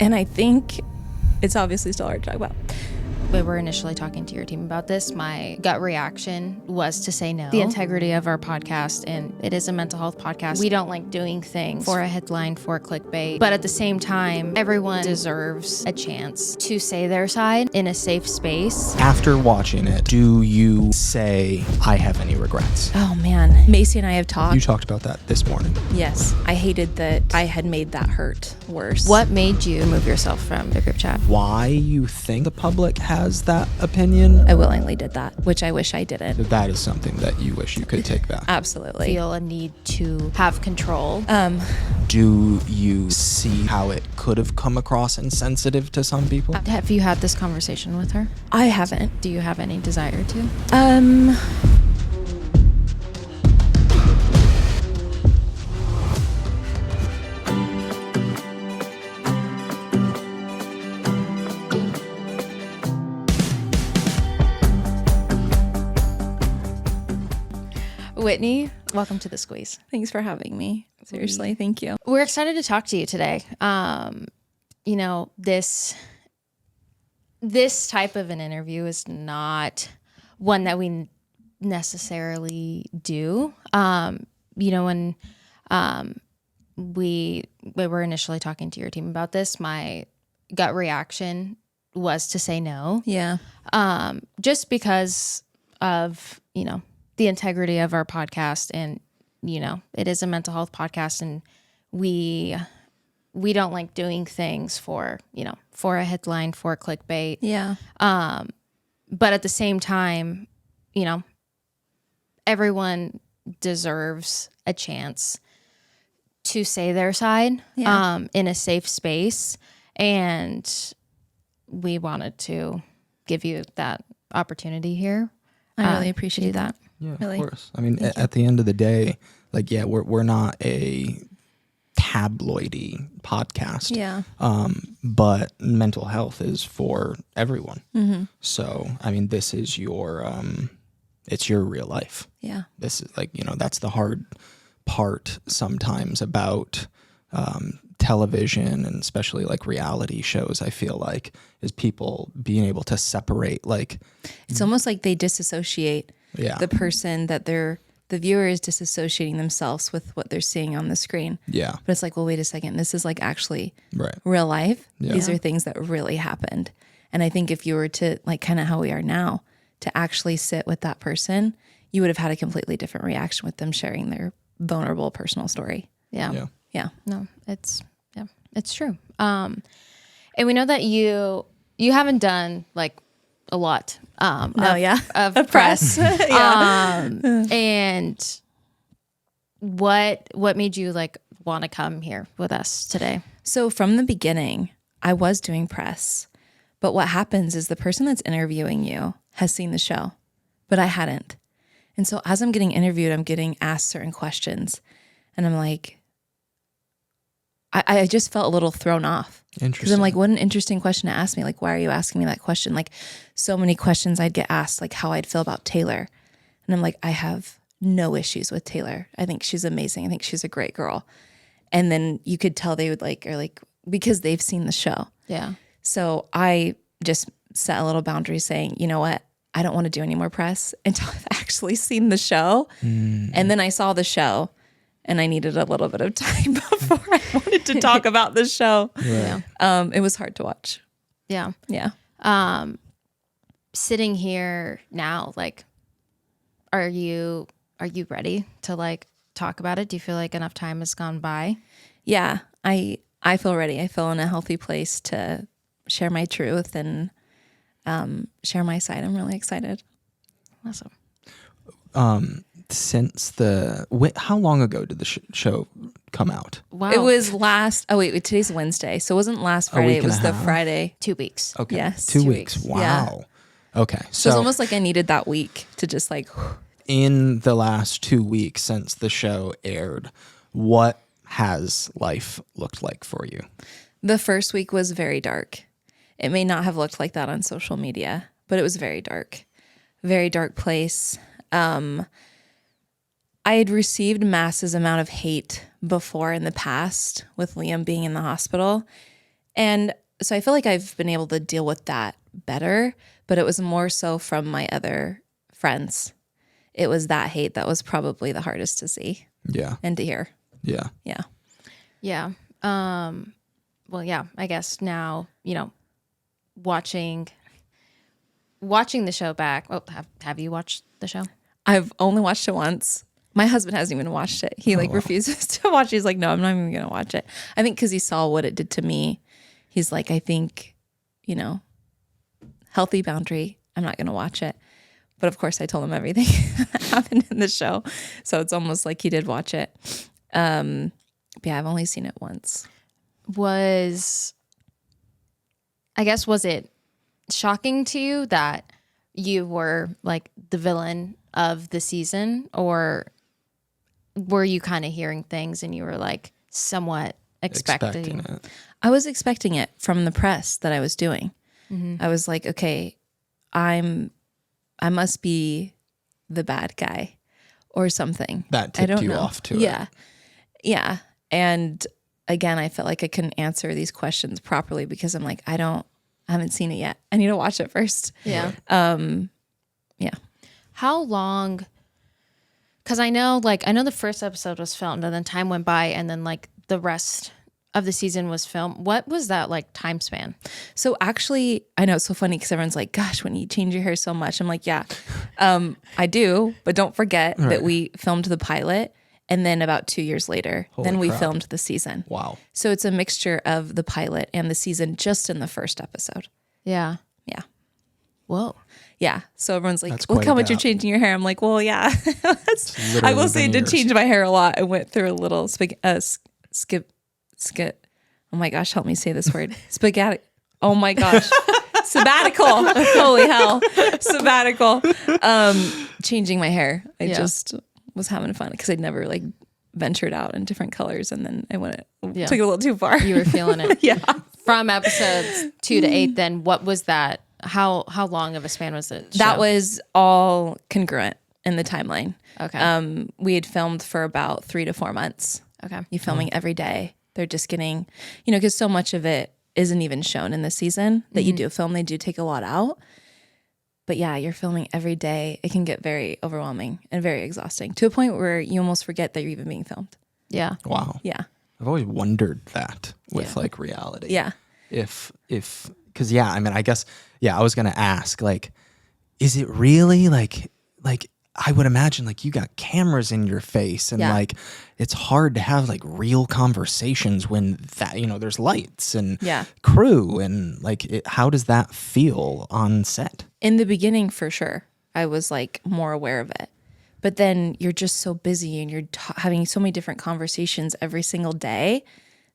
And I think it's obviously still hard to talk about. We were initially talking to your team about this. My gut reaction was to say no. The integrity of our podcast, and it is a mental health podcast. We don't like doing things for a headline, for clickbait. But at the same time, everyone deserves a chance to say their side in a safe space. After watching it, do you say, I have any regrets? Oh man, Macy and I have talked. You talked about that this morning. Yes, I hated that I had made that hurt worse. What made you remove yourself from the group chat? Why you think the public has that opinion? I willingly did that, which I wish I didn't. That is something that you wish you could take back. Absolutely. Feel a need to have control. Do you see how it could have come across insensitive to some people? Have you had this conversation with her? I haven't. Do you have any desire to? Whitney, welcome to The Squeeze. Thanks for having me. Seriously, thank you. We're excited to talk to you today. You know, this type of an interview is not one that we necessarily do. You know, when we were initially talking to your team about this, my gut reaction was to say no. Yeah. Just because of, you know, the integrity of our podcast, and you know, it is a mental health podcast, and we don't like doing things for, you know, for a headline, for clickbait. Yeah. But at the same time, you know, everyone deserves a chance to say their side in a safe space, and we wanted to give you that opportunity here. I really appreciate that. Yeah, Really? of course. I mean, at the end of the day, like, yeah, we're not a tabloidy podcast. Yeah. But mental health is for everyone. Mm-hmm. So, I mean, this is your, it's your real life. Yeah. This is like, you know, that's the hard part sometimes about television, and especially like reality shows, I feel like, is people being able to separate, like, It's almost like they disassociate yeah, the person that the viewer is disassociating themselves with what they're seeing on the screen. yeah, But it's like, well, wait a second. This is like actually right, real life. Yeah. These are things that really happened. And I think if you were to, like, kind of how we are now, to actually sit with that person, you would have had a completely different reaction with them sharing their vulnerable personal story. Yeah. Yeah. No, it's true. And we know that you haven't done like a lot of press. And what made you like want to come here with us today? So from the beginning, I was doing press. But what happens is the person that's interviewing you has seen the show, but I hadn't. And so as I'm getting interviewed, I'm getting asked certain questions. And I'm like, I just felt a little thrown off. interesting. Because I'm like, what an interesting question to ask me. Like, why are you asking me that question? Like, so many questions I'd get asked, like how I'd feel about Taylor. And I'm like, I have no issues with Taylor. I think she's amazing. I think she's a great girl. And then you could tell they would like, or like, because they've seen the show. Yeah. So I just set a little boundary saying, you know what? I don't want to do any more press until I've actually seen the show. And then I saw the show. And I needed a little bit of time before I wanted to talk about the show. Right. Yeah. It was hard to watch. Yeah. Yeah. Sitting here now, like, are you ready to like talk about it? Do you feel like enough time has gone by? Yeah. I feel ready. I feel in a healthy place to share my truth and share my side. I'm really excited. Awesome. Since how long ago did the show come out? Wow. It was today's Wednesday. So it wasn't last Friday. It was the Friday. 2 weeks. Okay. Yes. 2 2 weeks. weeks. Wow. Yeah. Okay. So it's almost like I needed that week to just like. In the last 2 weeks since the show aired, what has life looked like for you? The first week was very dark. It may not have looked like that on social media, but it was very dark place. I had received massive amount of hate before in the past with Liam being in the hospital. And so I feel like I've been able to deal with that better, but it was more so from my other friends. It was that hate that was probably the hardest to see Yeah. and to hear. Yeah. Yeah. Yeah. Well, yeah, I guess now, watching the show back. Oh, have you watched the show? I've only watched it once. My husband hasn't even watched it. He refuses to watch it. He's like, no, I'm not even going to watch it. I think because he saw what it did to me. He's like, I think, healthy boundary. I'm not going to watch it. But of course I told him everything that happened in the show. So it's almost like he did watch it. But yeah, I've only seen it once. Was it shocking to you that you were like the villain of the season, or were you kind of hearing things and you were like somewhat expecting it. I was expecting it from the press that I was doing. I was like, okay, I must be the bad guy or something. That I tipped don't you know. off to Yeah. it. Yeah. And again, I felt like I couldn't answer these questions properly because I'm like, I haven't seen it yet. I need to watch it first. Yeah. Yeah. How long? Because I know the first episode was filmed and then time went by and then like the rest of the season was filmed. What was that like time span? So actually, I know it's so funny because everyone's like, gosh, when you change your hair so much. I'm like, yeah, I do. But don't forget that we filmed the pilot. And then about 2 years later, Holy we crap. filmed the season. Wow. So it's a mixture of the pilot and the season just in the first episode. Yeah. Yeah. Whoa. Yeah. So everyone's like, That's look quite how a much you're gap. changing your hair. I'm like, well, yeah. I will literally say I been did years. change my hair a lot. I went through a little skip. Oh my gosh, help me say this word. Spaghetti. Oh my gosh. Sabbatical. Holy hell. Sabbatical. Changing my hair. I just was having fun because I'd never like ventured out in different colors, and then I took it a little too far. You were feeling it. Yeah. From episodes 2 to 8, then what was that? How long of a span was it? That was all congruent in the timeline. Okay. We had filmed for about 3 to 4 months. Okay. You filming every day. They're just getting, because so much of it isn't even shown in the season that you do film. They do take a lot out. But yeah, you're filming every day. It can get very overwhelming and very exhausting to a point where you almost forget that you're even being filmed. Yeah. Wow. Yeah. I've always wondered that with like reality. Yeah. Because yeah, I mean, I guess, yeah, I was going to ask, like, is it really like I would imagine like you got cameras in your face and like it's hard to have like real conversations when that, there's lights and crew and like how does that feel on set? In the beginning, for sure, I was like more aware of it. But then you're just so busy and you're having so many different conversations every single day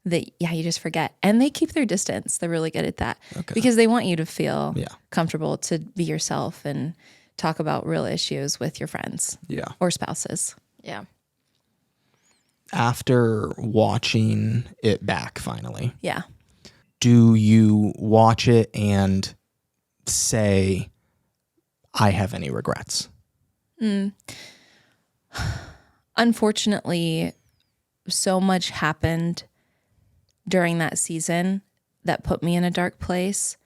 that, you just forget. And they keep their distance. They're really good at that because they want you to feel comfortable to be yourself and talk about real issues with your friends or spouses. Yeah. After watching it back finally, do you watch it and say, I have any regrets? Unfortunately, so much happened during that season that put me in a dark place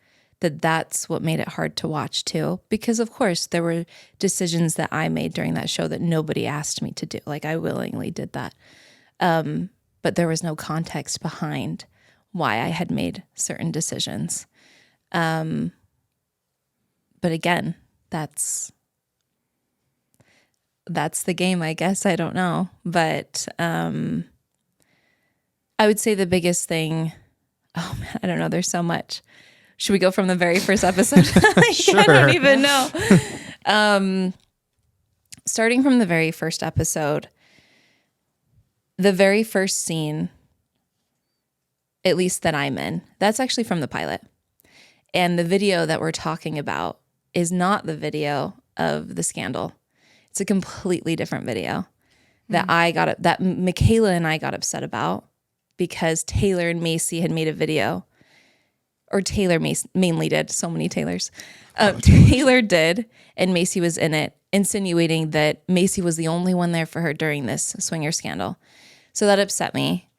that's what made it hard to watch too. Because of course there were decisions that I made during that show that nobody asked me to do. Like I willingly did that. But there was no context behind why I had made certain decisions. But again, that's the game, I guess. I don't know. But I would say the biggest thing, oh man, I don't know. There's so much. Should we go from the very first episode? Sure. I don't even know. Starting from the very first episode, the very first scene, at least that I'm in, that's actually from the pilot. And the video that we're talking about is not the video of the scandal. It's a completely different video that Michaela and I got upset about because Taylor and Macy had made a video. Or Taylor mainly did. So many Taylors. Taylor did, and Macy was in it. insinuating that Macy was the only one there for her during this swinger scandal. So that upset me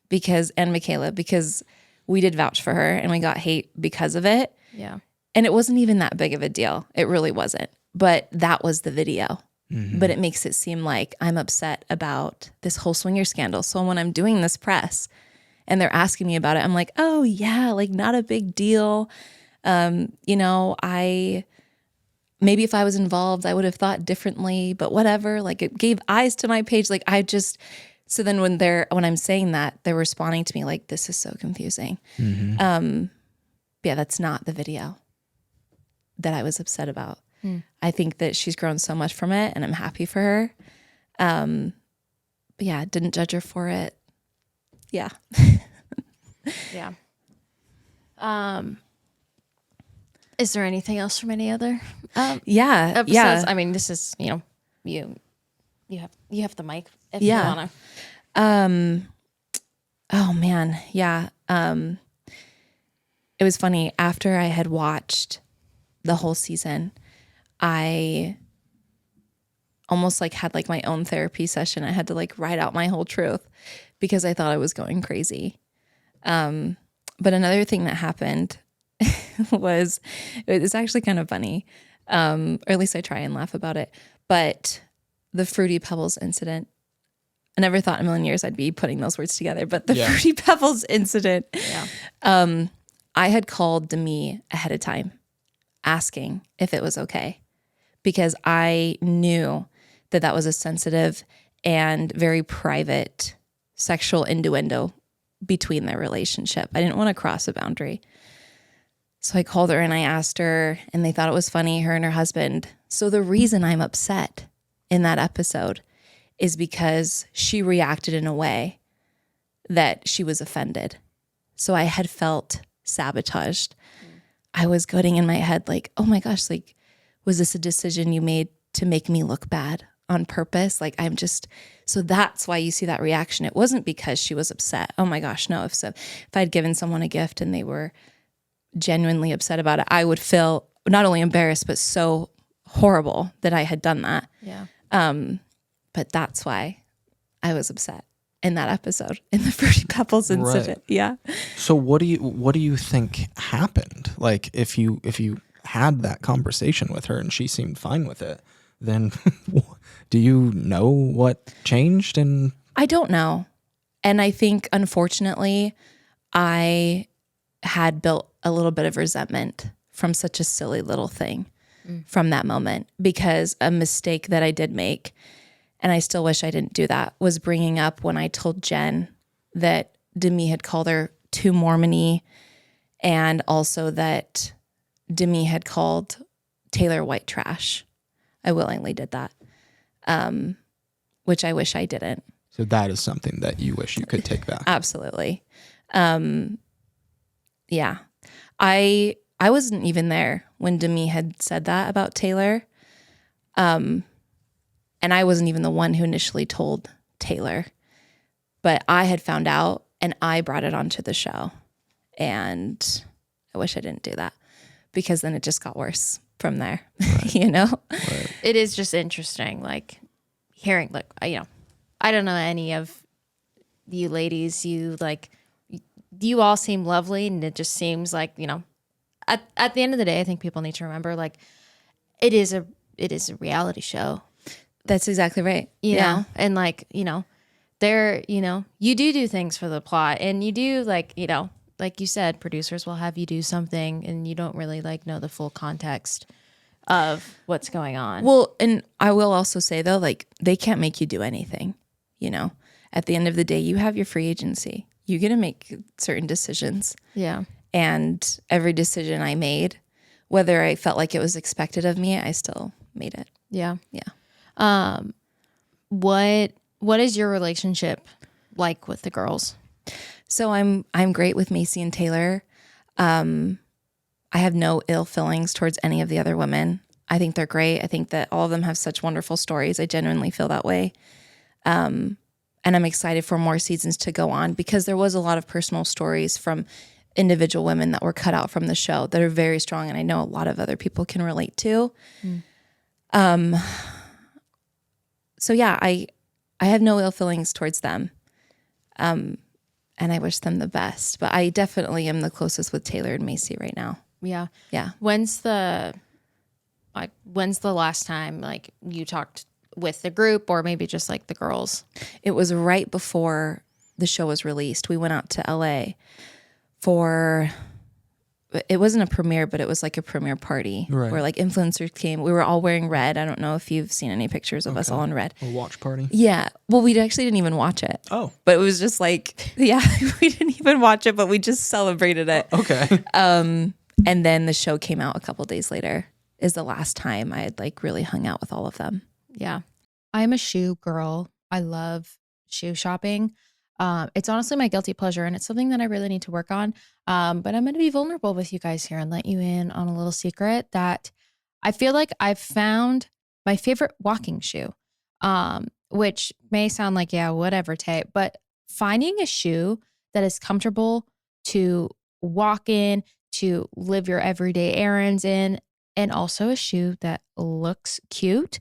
and Michaela, because we did vouch for her and we got hate because of it. Yeah. And it wasn't even that big of a deal. It really wasn't. But that was the video. But it makes it seem like I'm upset about this whole swinger scandal. So when I'm doing this press and they're asking me about it, I'm like, oh yeah, like not a big deal. You know, maybe if I was involved, I would have thought differently, but whatever. Like it gave eyes to my page. Like so then when I'm saying that, they're responding to me like, this is so confusing. Yeah, that's not the video that I was upset about. I think that she's grown so much from it and I'm happy for her. But yeah, didn't judge her for it. Yeah. Yeah. Is there anything else from any other episodes? Yeah. I mean, this is, you have the mic if Yeah. you wanna. Oh man. Yeah. It was funny. After I had watched the whole season, I almost like had like my own therapy session. I had to like write out my whole truth because I thought I was going crazy. But another thing that happened was, it's actually kind of funny. Or at least I try and laugh about it. But the Fruity Pebbles incident, I never thought in a million years I'd be putting those words together, but the Fruity Pebbles incident, I had called Demi ahead of time asking if it was okay, because I knew that that was a sensitive and very private sexual innuendo between their relationship. I didn't want to cross a boundary. So I called her and I asked her, and they thought it was funny, her and her husband. So the reason I'm upset in that episode is because she reacted in a way that she was offended. So I had felt sabotaged. I was going in my head like, oh my gosh, like, was this a decision you made to make me look bad on purpose? Like, so that's why you see that reaction. It wasn't because she was upset. Oh my gosh, no. If I'd given someone a gift and they were genuinely upset about it, I would feel not only embarrassed, but so horrible that I had done that. Yeah. But that's why I was upset in that episode, in the Fruity Pebbles incident. Right. Yeah. So what do you think happened? Like if you had that conversation with her and she seemed fine with it, then do you know what changed? And I don't know. And I think, unfortunately, I had built a little bit of resentment from such a silly little thing from that moment, because a mistake that I did make, and I still wish I didn't do that, was bringing up when I told Jen that Demi had called her too Mormon-y, and also that Demi had called Taylor white trash. I willingly did that, which I wish I didn't. So that is something that you wish you could take back. Absolutely. Yeah. I wasn't even there when Demi had said that about Taylor. And I wasn't even the one who initially told Taylor. But I had found out and I brought it onto the show. And I wish I didn't do that, because then it just got worse from there, right. You know? Right. It is just interesting, like hearing, like, I don't know any of you ladies, you all seem lovely, and it just seems like, at the end of the day, I think people need to remember, like, it is a reality show. That's exactly right. You know, and like, there, you do things for the plot, and you do, like, like you said, producers will have you do something and you don't really like know the full context of what's going on. Well, and I will also say though, like, they can't make you do anything, at the end of the day, you have your free agency. You get to make certain decisions. Yeah. And every decision I made, whether I felt like it was expected of me, I still made it. Yeah. Yeah. What is your relationship like with the girls? So I'm great with Macy and Taylor. I have no ill feelings towards any of the other women. I think they're great. I think that all of them have such wonderful stories. I genuinely feel that way. And I'm excited for more seasons to go on, because there was a lot of personal stories from individual women that were cut out from the show that are very strong, and I know a lot of other people can relate to. So yeah, I have no ill feelings towards them. And I wish them the best, but I definitely am the closest with Taylor and Macy right now. Yeah. Yeah. When's the last time like you talked with the group or maybe just like the girls? It was right before the show was released. We went out to LA for, it wasn't a premiere, but it was like a premiere party where like influencers came. We were all wearing red. I don't know if you've seen any pictures of us all in red. A watch party? Yeah. Well, we actually didn't even watch it. Oh. But it was just like, yeah, we didn't even watch it, but we just celebrated it. Okay. And then the show came out a couple days later is the last time I had like really hung out with all of them. Yeah. I'm a shoe girl. I love shoe shopping. It's honestly my guilty pleasure and it's something that I really need to work on. But I'm going to be vulnerable with you guys here and let you in on a little secret that I feel like I've found my favorite walking shoe, which may sound like, yeah, whatever, Tay, but finding a shoe that is comfortable to walk in, to live your everyday errands in, and also a shoe that looks cute.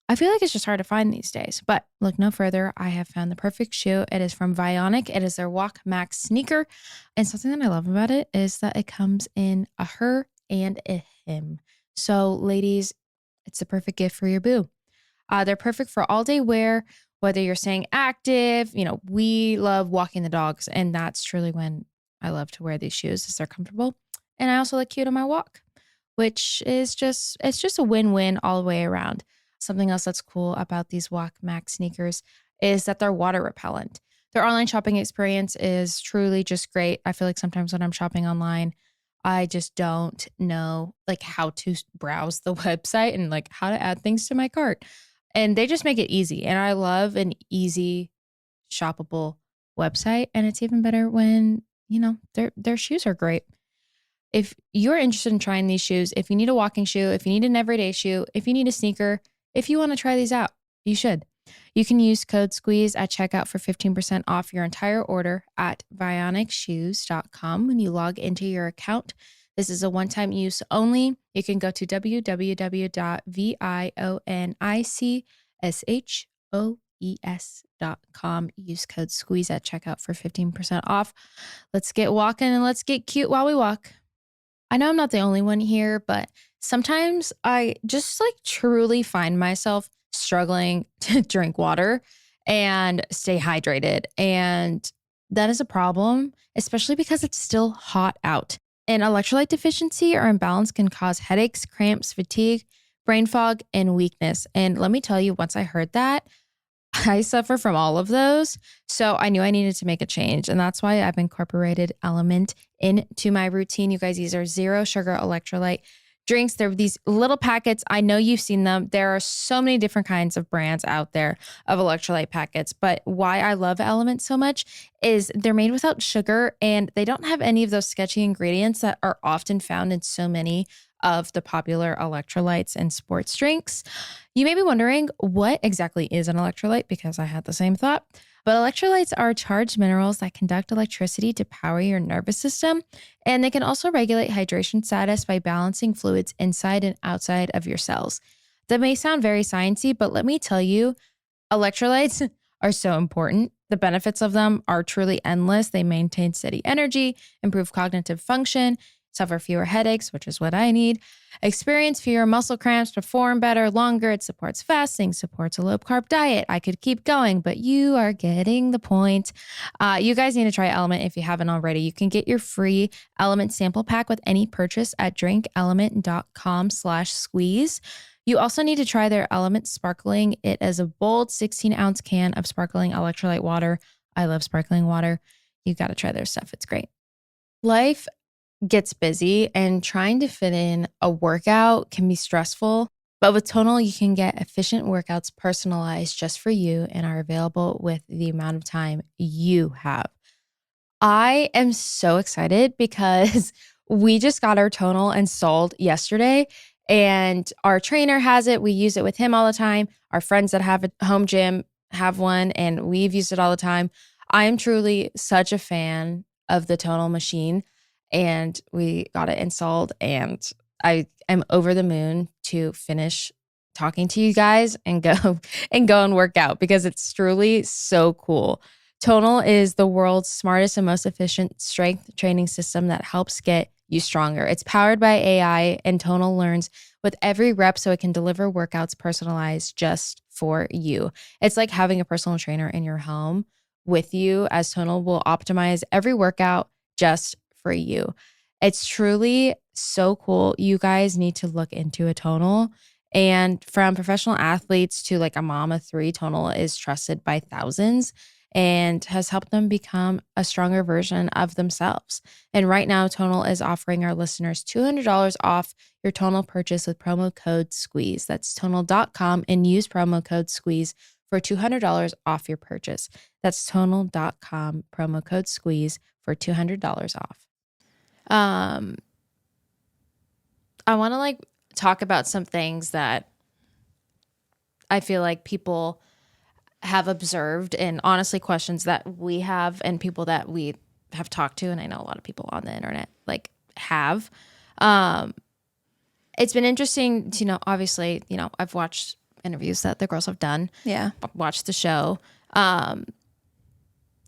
I feel like it's just hard to find these days, but look no further. I have found the perfect shoe. It is from Vionic. It is their Walk Max sneaker. And something that I love about it is that it comes in a her and a him. So ladies, it's the perfect gift for your boo. They're perfect for all day wear, whether you're staying active. You know, we love walking the dogs and that's truly when I love to wear these shoes, is they're comfortable. And I also look cute on my walk, which is it's just a win-win all the way around. Something else that's cool about these Walk Max sneakers is that they're water repellent. Their online shopping experience is truly just great. I feel like sometimes when I'm shopping online, I just don't know like how to browse the website and like how to add things to my cart. And they just make it easy. And I love an easy shoppable website. And it's even better when, you know, their shoes are great. If you're interested in trying these shoes, if you need a walking shoe, if you need an everyday shoe, if you need a sneaker, if you want to try these out, you should. You can use code SQUEEZE at checkout for 15% off your entire order at vionicshoes.com when you log into your account. This is a one-time use only. You can go to www.vionicshoes.com. Use code SQUEEZE at checkout for 15% off. Let's get walking and let's get cute while we walk. I know I'm not the only one here, but sometimes I just like truly find myself struggling to drink water and stay hydrated. And that is a problem, especially because it's still hot out. And electrolyte deficiency or imbalance can cause headaches, cramps, fatigue, brain fog, and weakness. And let me tell you, once I heard that, I suffer from all of those. So I knew I needed to make a change. And that's why I've incorporated Element into my routine. You guys, these are 0 sugar electrolyte drinks. They're these little packets. I know you've seen them. There are so many different kinds of brands out there of electrolyte packets. But why I love Element so much is they're made without sugar and they don't have any of those sketchy ingredients that are often found in so many of the popular electrolytes and sports drinks. You may be wondering, what exactly is an electrolyte? Because I had the same thought. But electrolytes are charged minerals that conduct electricity to power your nervous system. And they can also regulate hydration status by balancing fluids inside and outside of your cells. That may sound very sciencey, but let me tell you, electrolytes are so important. The benefits of them are truly endless. They maintain steady energy, improve cognitive function, suffer fewer headaches, which is what I need, experience fewer muscle cramps, perform better, longer. It supports fasting, supports a low-carb diet. I could keep going, but you are getting the point. You guys need to try Element if you haven't already. You can get your free Element sample pack with any purchase at drinkelement.com/squeeze. You also need to try their Element Sparkling. It is a bold 16-ounce can of sparkling electrolyte water. I love sparkling water. You got to try their stuff. It's great. Life gets busy and trying to fit in a workout can be stressful. But with Tonal, you can get efficient workouts personalized just for you and are available with the amount of time you have. I am so excited because we just got our Tonal installed yesterday and our trainer has it. We use it with him all the time. Our friends that have a home gym have one and we've used it all the time. I am truly such a fan of the Tonal machine. And we got it installed and I am over the moon to finish talking to you guys and go and work out because it's truly so cool. Tonal is the world's smartest and most efficient strength training system that helps get you stronger. It's powered by AI, and Tonal learns with every rep so it can deliver workouts personalized just for you. It's like having a personal trainer in your home with you, as Tonal will optimize every workout just for you. It's truly so cool. You guys need to look into a Tonal. And from professional athletes to like a mom of 3, Tonal is trusted by thousands and has helped them become a stronger version of themselves. And right now, Tonal is offering our listeners $200 off your Tonal purchase with promo code SQUEEZE. That's tonal.com and use promo code SQUEEZE for $200 off your purchase. That's tonal.com, promo code SQUEEZE for $200 off. I want to like talk about some things that I feel like people have observed, and honestly questions that we have and people that we have talked to, and I know a lot of people on the internet like have. It's been interesting to, obviously, I've watched interviews that the girls have done. Yeah. Watched the show. And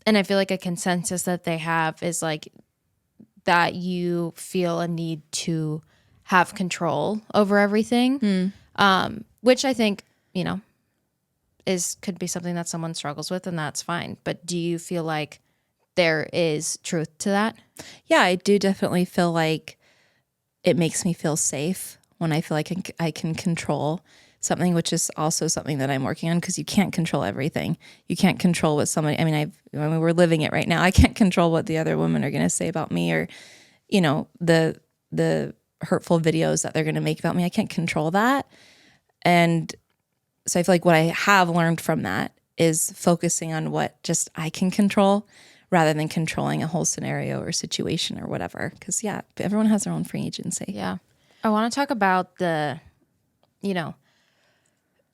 I feel like a consensus that they have is like that you feel a need to have control over everything. Which I think, could be something that someone struggles with, and that's fine. But do you feel like there is truth to that? Yeah, I do definitely feel like it makes me feel safe when I feel like I can control something, which is also something that I'm working on, because you can't control everything. You can't control what somebody, we're living it right now. I can't control what the other women are going to say about me, or, the hurtful videos that they're going to make about me. I can't control that. And so I feel like what I have learned from that is focusing on what just I can control rather than controlling a whole scenario or situation or whatever. Because, yeah, everyone has their own free agency. Yeah. I want to talk about the,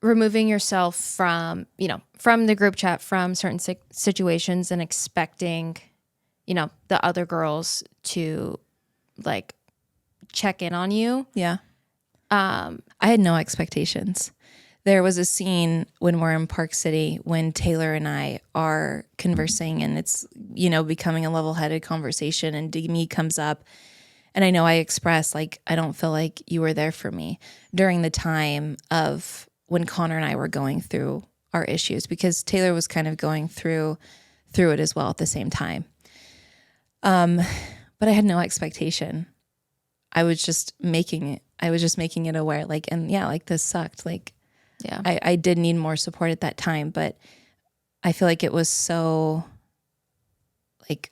removing yourself from the group chat, from certain situations, and expecting, the other girls to like check in on you. Yeah. I had no expectations. There was a scene when we're in Park City when Taylor and I are conversing, and it's, becoming a level-headed conversation, and Demi comes up, and I know I expressed, like, I don't feel like you were there for me during the time of when Connor and I were going through our issues, because Taylor was kind of going through it as well at the same time. But I had no expectation. I was just making it aware, like, and yeah, like, this sucked. Like, yeah, I did need more support at that time, but I feel like it was so, like,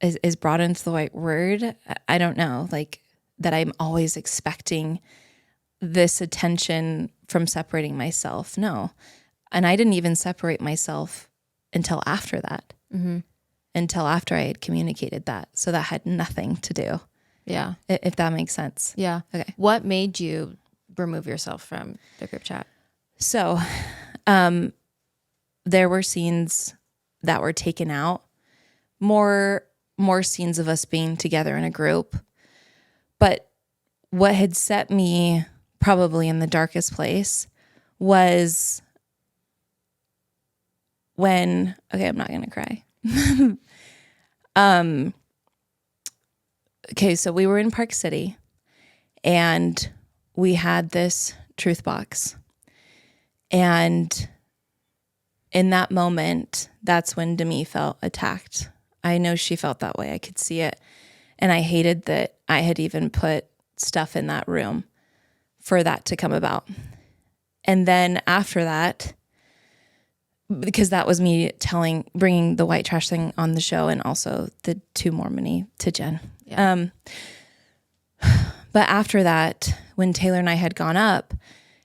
is brought into the right word. I don't know, like, that I'm always expecting this attention from separating myself. No. And I didn't even separate myself until after that, until after I had communicated that. So that had nothing to do. Yeah. If that makes sense. Yeah. Okay. What made you remove yourself from the group chat? So, there were scenes that were taken out, more scenes of us being together in a group. But what had set me probably in the darkest place was when, okay, I'm not going to cry. Okay, so we were in Park City, and we had this truth box. And in that moment, that's when Demi felt attacked. I know she felt that way. I could see it. And I hated that I had even put stuff in that room for that to come about. And then after that, because that was me bringing the white trash thing on the show, and also the too Mormon-y to Jen. Yeah. But after that, when Taylor and I had gone up,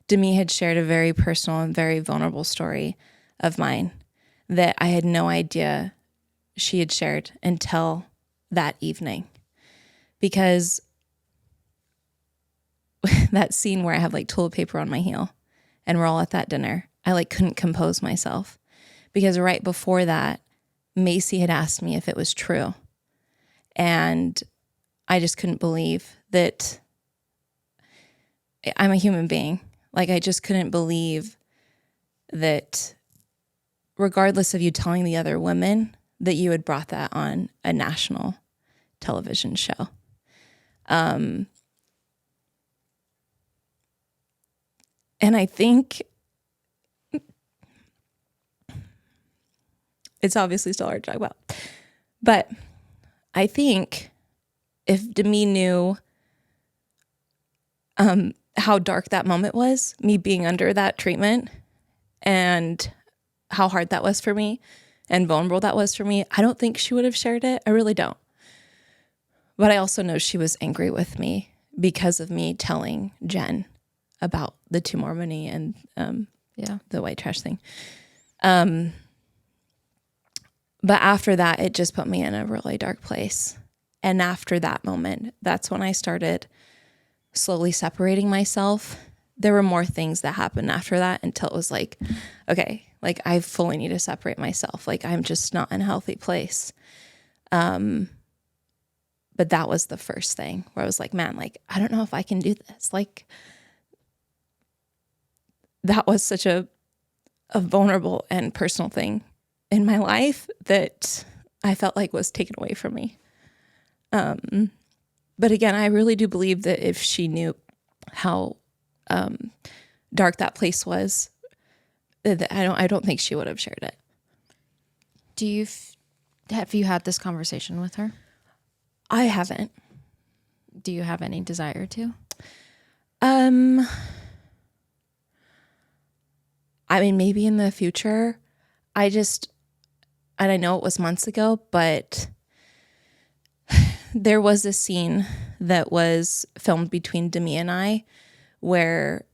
Demi had shared a very personal and very vulnerable story of mine that I had no idea she had shared until that evening. Because that scene where I have like toilet paper on my heel and we're all at that dinner, I like couldn't compose myself, because right before that, Macy had asked me if it was true. And I just couldn't believe that I'm a human being. Like, I just couldn't believe that regardless of you telling the other women that you had brought that on a national television show. And I think it's obviously still hard to talk about, but I think if Demi knew how dark that moment was, me being under that treatment, and how hard that was for me and vulnerable that was for me, I don't think she would have shared it. I really don't. But I also know she was angry with me because of me telling Jen about the two Mormony and the white trash thing. But after that, it just put me in a really dark place. And after that moment, that's when I started slowly separating myself. There were more things that happened after that until it was like, okay, like I fully need to separate myself. Like I'm just not in a healthy place. But that was the first thing where I was like, man, like, I don't know if I can do this. Like that was such a vulnerable and personal thing in my life that I felt like was taken away from me. But again, I really do believe that if she knew how dark that place was, that I don't think she would have shared it. Have you had this conversation with her? I haven't. Do you have any desire to? I mean, maybe in the future. And I know it was months ago, but there was a scene that was filmed between Demi and I where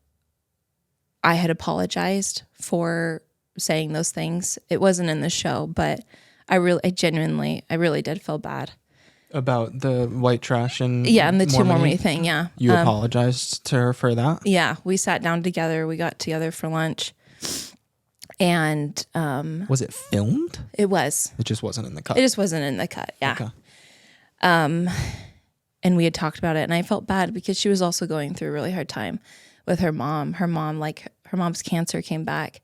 I had apologized for saying those things. It wasn't in the show, but I really did feel bad. About the white trash and and the two Mormony Mormony thing, yeah. You apologized to her for that? Yeah, we sat down together. We got together for lunch. And was it filmed? It was. It just wasn't in the cut. It just wasn't in the cut, yeah. Okay. And we had talked about it, and I felt bad because she was also going through a really hard time with her mom. Her mom's cancer came back,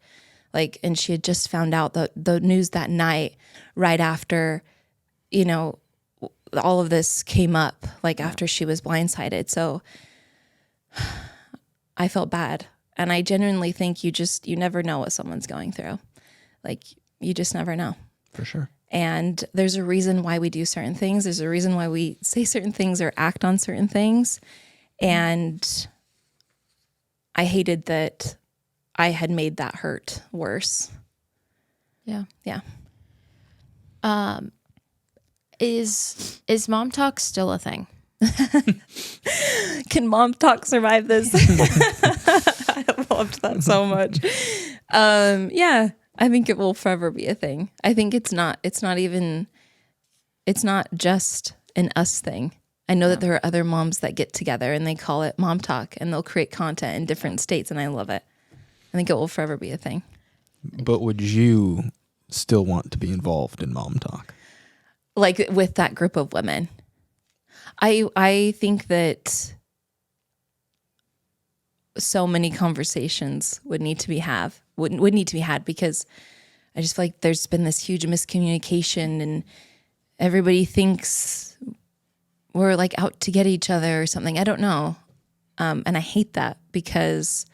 and she had just found out the news that night, right after, all of this came up, after she was blindsided. So I felt bad. And I genuinely think you never know what someone's going through. You just never know. For sure. And there's a reason why we do certain things. There's a reason why we say certain things or act on certain things. And I hated that I had made that hurt worse. Yeah. Yeah. Is MomTalk still a thing? Can MomTalk survive this? I loved that so much. Yeah, I think it will forever be a thing. I think it's not just an us thing. I know that there are other moms that get together and they call it MomTalk and they'll create content in different states, and I love it. I think it will forever be a thing. But would you still want to be involved in MomTalk? With that group of women? I think that so many conversations would need to be had because I just feel like there's been this huge miscommunication and everybody thinks we're out to get each other or something. I don't know. And I hate that because,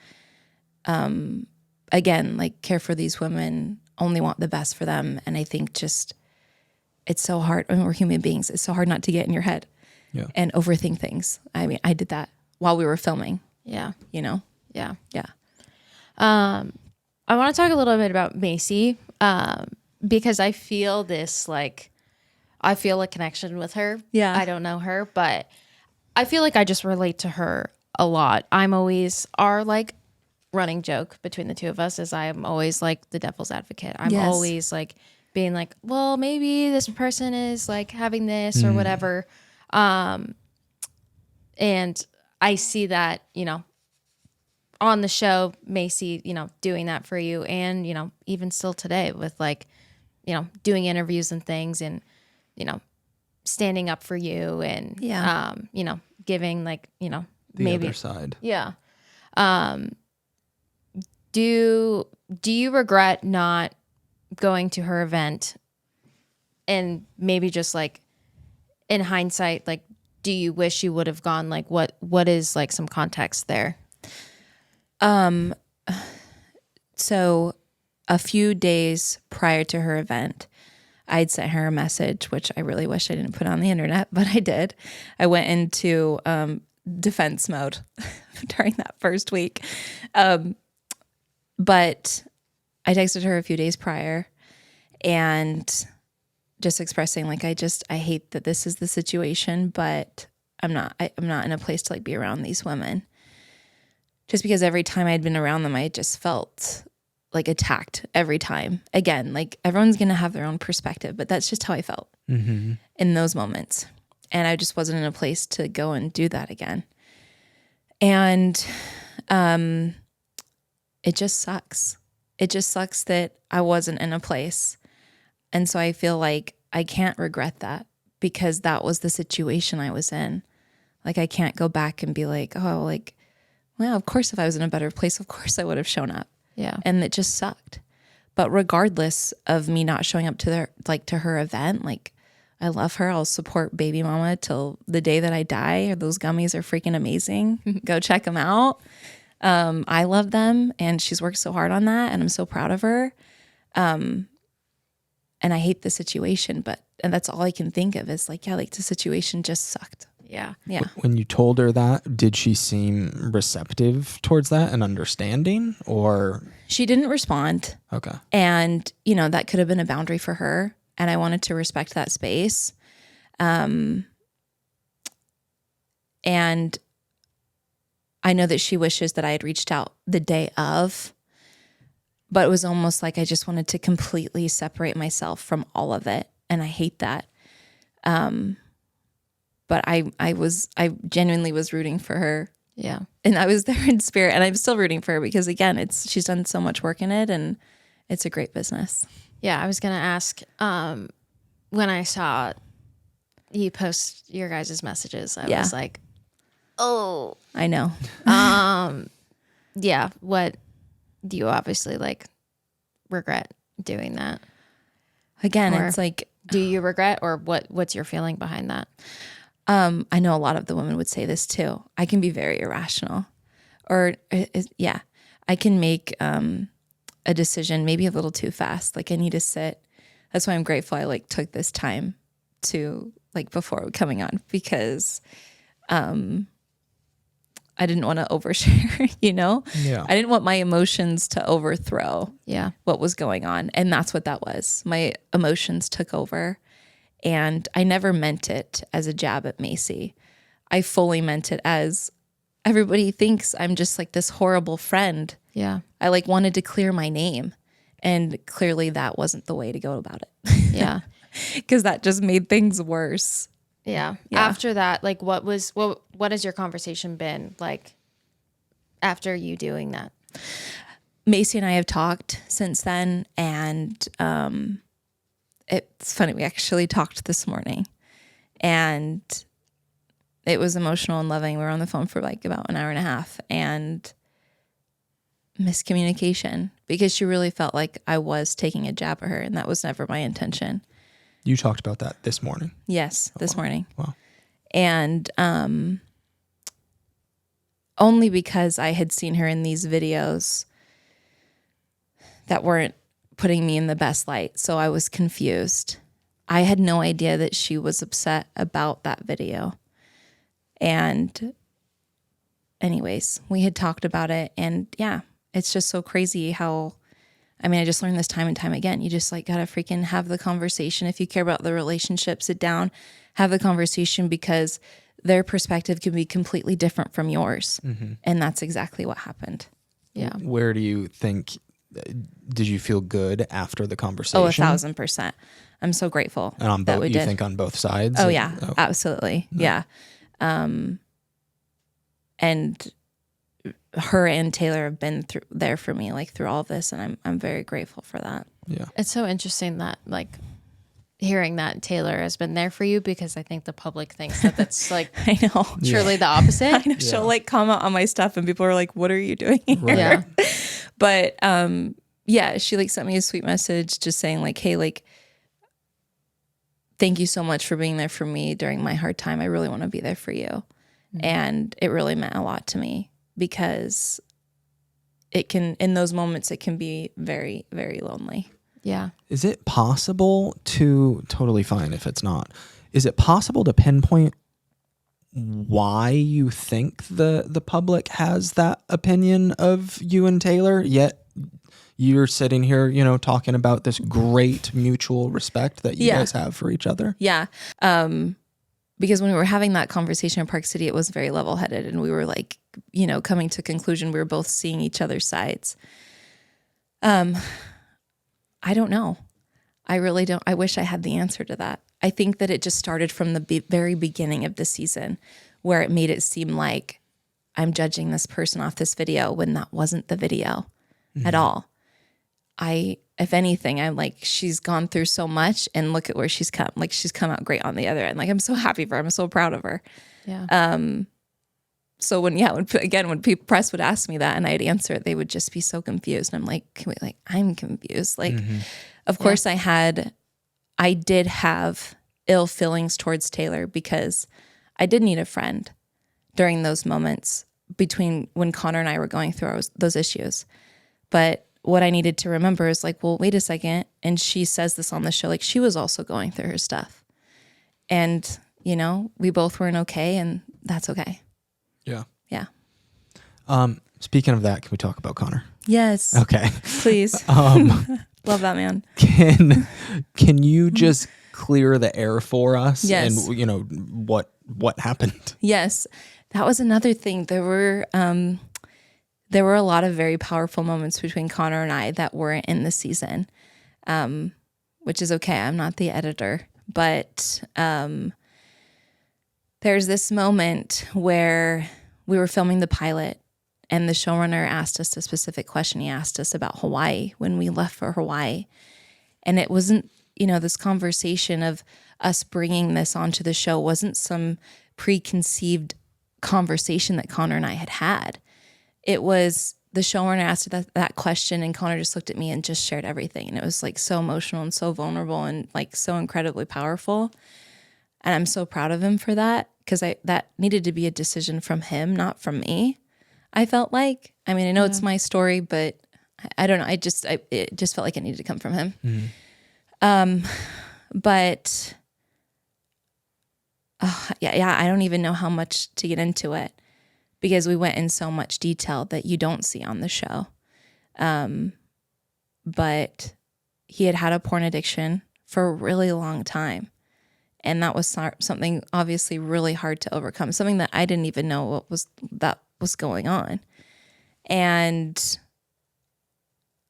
again, care for these women, only want the best for them. And I think just, it's so hard. I mean, we're human beings. It's so hard not to get in your head. Yeah. And overthink things. I mean, I did that while we were filming. Yeah. Yeah. Yeah. I want to talk a little bit about Macy, because I feel I feel a connection with her. Yeah. I don't know her, but I feel like I just relate to her a lot. I'm always our running joke between the two of us is I'm always the devil's advocate. I'm always being well, maybe this person is having this or whatever. And I see that, on the show, Macy, doing that for you and, even still today with doing interviews and things and, standing up for you and, giving the maybe other side. Yeah. Do you regret not going to her event? And maybe just like in hindsight, like, do you wish you would have gone? Like, what is like some context there? So a few days prior to her event, I'd sent her a message, which I really wish I didn't put on the internet, but I did. I went into defense mode during that first week. But I texted her a few days prior and just expressing like, I hate that this is the situation, but I'm not in a place to like be around these women. Just because every time I'd been around them, I just felt like attacked every time. Again, like everyone's going to have their own perspective, but that's just how I felt in those moments. And I just wasn't in a place to go and do that again. And it just sucks. It just sucks that I wasn't in a place. And so I feel like I can't regret that because that was the situation I was in. Like I can't go back and be like, oh, like, well, of course, if I was in a better place, of course I would have shown up. Yeah. And it just sucked. But regardless of me not showing up to her event, like I love her. I'll support baby mama till the day that I die. Those gummies are freaking amazing. Go check them out. I love them and she's worked so hard on that and I'm so proud of her. And I hate the situation, and that's all I can think of is like, yeah, like the situation just sucked. Yeah. Yeah. When you told her that, did she seem receptive towards that and understanding, or? She didn't respond. Okay. And, that could have been a boundary for her. And I wanted to respect that space. And I know that she wishes that I had reached out the day of, but it was almost like I just wanted to completely separate myself from all of it. And I hate that. But I genuinely was rooting for her. Yeah. And I was there in spirit and I'm still rooting for her because again, she's done so much work in it and it's a great business. Yeah. I was going to ask, when I saw you post your guys' messages, I was like, oh, I know. Yeah. What do you obviously like regret doing that? Again, Or it's like, do you regret or what's your feeling behind that? I know a lot of the women would say this too. I can be very irrational or I can make a decision maybe a little too fast. Like I need to sit. That's why I'm grateful I like took this time to like before coming on because I didn't want to overshare, Yeah. I didn't want my emotions to overthrow what was going on. And that's what that was. My emotions took over. And I never meant it as a jab at Macy. I fully meant it as everybody thinks I'm just like this horrible friend. Yeah. I like wanted to clear my name. And clearly that wasn't the way to go about it. Yeah. Because that just made things worse. Yeah. Yeah. After that, like what has your conversation been like after you doing that? Macy and I have talked since then. And it's funny. We actually talked this morning and it was emotional and loving. We were on the phone for like about an hour and a half and miscommunication because she really felt like I was taking a jab at her and that was never my intention. You talked about that this morning. Yes, this morning. Wow. And only because I had seen her in these videos that weren't putting me in the best light. So I was confused. I had no idea that she was upset about that video. And anyways, we had talked about it and it's just so crazy how, I just learned this time and time again. You just like gotta freaking have the conversation. If you care about the relationship, sit down, have the conversation because their perspective can be completely different from yours. Mm-hmm. And that's exactly what happened. Yeah. Where do you think, did you feel good after the conversation? Oh, 1,000%. I'm so grateful. And on both, you think on both sides? Oh yeah, absolutely. No. Yeah. And her and Taylor have been there for me like through all of this and I'm very grateful for that. Yeah. It's so interesting that like hearing that Taylor has been there for you because I think the public thinks that that's like I know. Truly the opposite. I know. She'll like comment on my stuff and people are like, what are you doing here? Right. Yeah. But yeah, she like sent me a sweet message just saying like, hey, like, thank you so much for being there for me during my hard time. I really want to be there for you. And it really meant a lot to me because it can, in those moments, it can be very, very lonely. Yeah. Is it possible to, totally fine if it's not, is it possible to pinpoint why you think the public has that opinion of you and Taylor, yet you're sitting here, you know, talking about this great mutual respect that you guys have for each other? Yeah. Because when we were having that conversation in Park City, it was very level-headed, and we were like, you know, coming to a conclusion. We were both seeing each other's sides. I don't know. I really don't. I wish I had the answer to that. I think that it just started from the very beginning of the season, where it made it seem like I'm judging this person off this video when that wasn't the video at all. If anything, I'm like, she's gone through so much and look at where she's come. Like, she's come out great on the other end. Like, I'm so happy for her. I'm so proud of her. Yeah. So when press would ask me that and I'd answer it, they would just be so confused. And I'm like, I'm confused. Like, of course I did have ill feelings towards Taylor because I did need a friend during those moments between when Connor and I were going through those issues. But what I needed to remember is like, well, wait a second. And she says this on the show, like she was also going through her stuff. And, you know, we both weren't okay, and that's okay. Yeah. Yeah. Speaking of that, can we talk about Connor? Yes. Okay. Please. Love that man. Can you just clear the air for us? Yes. And, you know, what happened? Yes. That was another thing. There were a lot of very powerful moments between Connor and I that weren't in the season, which is okay. I'm not the editor, but there's this moment where we were filming the pilot and the showrunner asked us a specific question. He asked us about Hawaii when we left for Hawaii. And it wasn't, you know, this conversation of us bringing this onto the show wasn't some preconceived conversation that Connor and I had had. It was the showrunner asked that question, and Connor just looked at me and just shared everything. And it was like so emotional and so vulnerable and like so incredibly powerful. And I'm so proud of him for that, because that needed to be a decision from him, not from me. I felt like, I mean, I know it's my story, but I don't know. It just felt like it needed to come from him. But I don't even know how much to get into it, because we went in so much detail that you don't see on the show. But he had a porn addiction for a really long time. And that was something obviously really hard to overcome, something that I didn't even know what was going on. And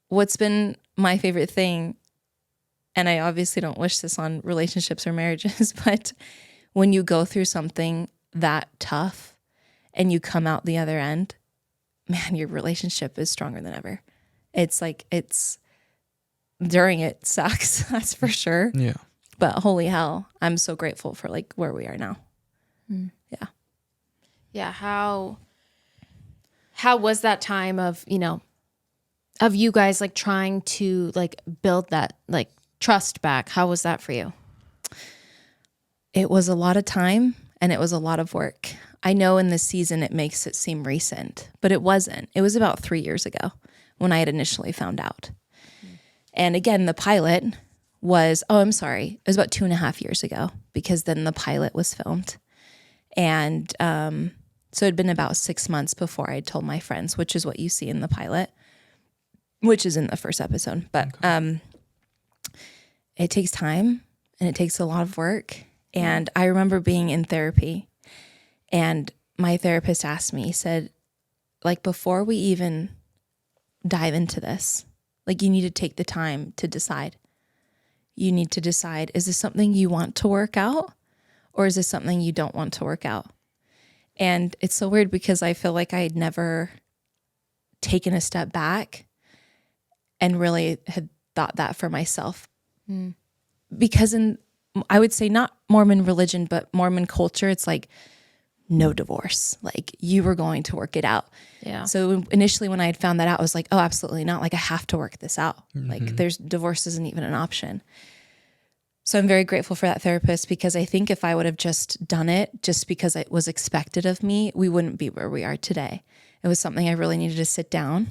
what's been my favorite thing, and I obviously don't wish this on relationships or marriages, but when you go through something that tough and you come out the other end, man, your relationship is stronger than ever. It's like, during it sucks, that's for sure. Yeah. But holy hell, I'm so grateful for like where we are now. Yeah. Yeah. How was that time of, you know, of you guys like trying to like build that like trust back? How was that for you? It was a lot of time and it was a lot of work. I know in this season it makes it seem recent, but it wasn't. It was about 3 years ago when I had initially found out. And again, the pilot was, it was about 2.5 years ago, because then the pilot was filmed. And so it'd been about 6 months before I told my friends, which is what you see in the pilot, which is in the first episode. But it takes time and it takes a lot of work. And I remember being in therapy, and my therapist asked me, he said, like, before we even dive into this, like, you need to take the time to decide. You need to decide, is this something you want to work out, or is this something you don't want to work out? And it's so weird, because I feel like I had never taken a step back and really had thought that for myself. Because I would say not Mormon religion, but Mormon culture, it's like no divorce. Like you were going to work it out. Yeah. So initially when I had found that out, I was like, oh, absolutely not. Like I have to work this out. Like divorce isn't even an option. So I'm very grateful for that therapist, because I think if I would have just done it just because it was expected of me, we wouldn't be where we are today. It was something I really needed to sit down.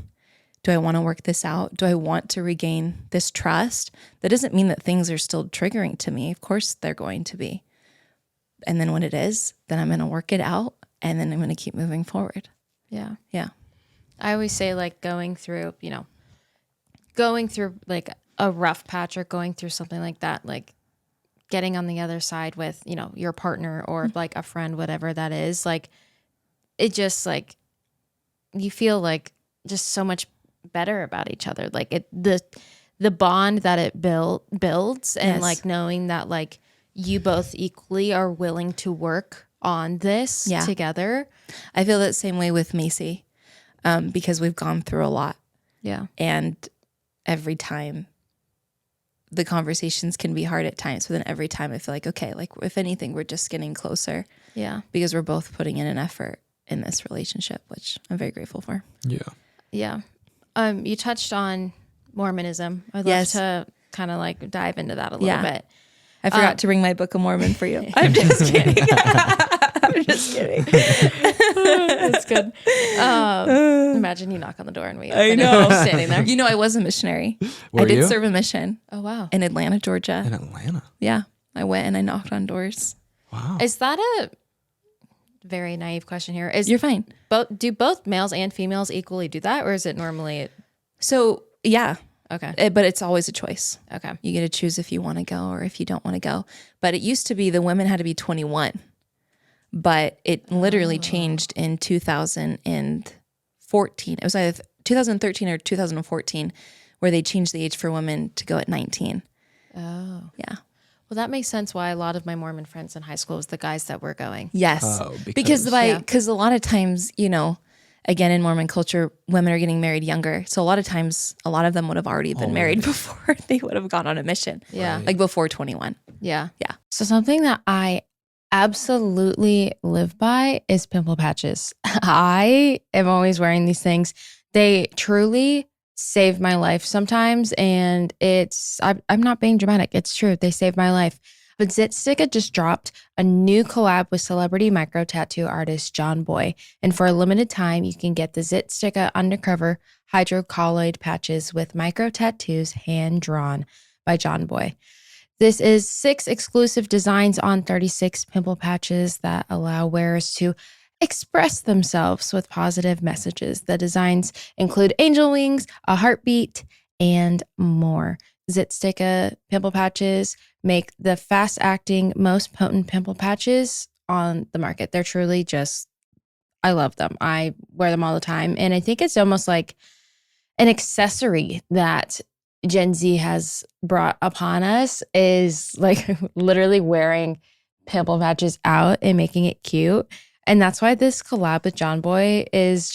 Do I want to work this out? Do I want to regain this trust? That doesn't mean that things are still triggering to me. Of course they're going to be. And then when it is, then I'm going to work it out, and then I'm going to keep moving forward. Yeah. Yeah. I always say like going through like a rough patch or going through something like that, like getting on the other side with, your partner or like a friend, whatever that is, like it just like you feel like just so much better about each other. Like the bond that it builds and Yes. like knowing that like you both equally are willing to work on this together. I feel that same way with Macy, because we've gone through a lot. Yeah. And every time the conversations can be hard at times, but then every time I feel like, okay, like if anything, we're just getting closer. Yeah. Because we're both putting in an effort in this relationship, which I'm very grateful for. Yeah. Yeah. You touched on Mormonism. I'd love to kind of like dive into that a little bit. I forgot to bring my Book of Mormon for you. I'm just kidding. I'm just kidding. That's good. Imagine you knock on the door and we open I know. it, standing there. You know, I was a missionary. Were I did you? serve a mission Oh, wow. in Atlanta, Georgia. In Atlanta. Yeah. I went and I knocked on doors. Wow. Is that a very naive question here? You're fine. Do both males and females equally do that, or is it normally So, yeah. okay? But it's always a choice. Okay. You get to choose if you want to go or if you don't want to go. But it used to be the women had to be 21. But it literally changed in 2014. It was either 2013 or 2014 where they changed the age for women to go at 19. Oh. Yeah. Well, that makes sense why a lot of my Mormon friends in high school was the guys that were going. Yes. Oh, because Yeah. a lot of times, again, in Mormon culture, women are getting married younger. So a lot of times, a lot of them would have already been married before they would have gone on a mission. Yeah. Like before 21. Yeah. Yeah. So something that I absolutely live by is pimple patches. I am always wearing these things. They truly save my life sometimes. And I'm not being dramatic. It's true. They save my life. But Zit Sticka just dropped a new collab with celebrity micro tattoo artist John Boy. And for a limited time, you can get the Zit Sticka undercover hydrocolloid patches with micro tattoos hand drawn by John Boy. This is 6 exclusive designs on 36 pimple patches that allow wearers to express themselves with positive messages. The designs include angel wings, a heartbeat, and more. Zit Sticka pimple patches make the fast-acting, most potent pimple patches on the market. They're truly I love them. I wear them all the time. And I think it's almost like an accessory that Gen Z has brought upon us, is like literally wearing pimple patches out and making it cute. And that's why this collab with John Boy is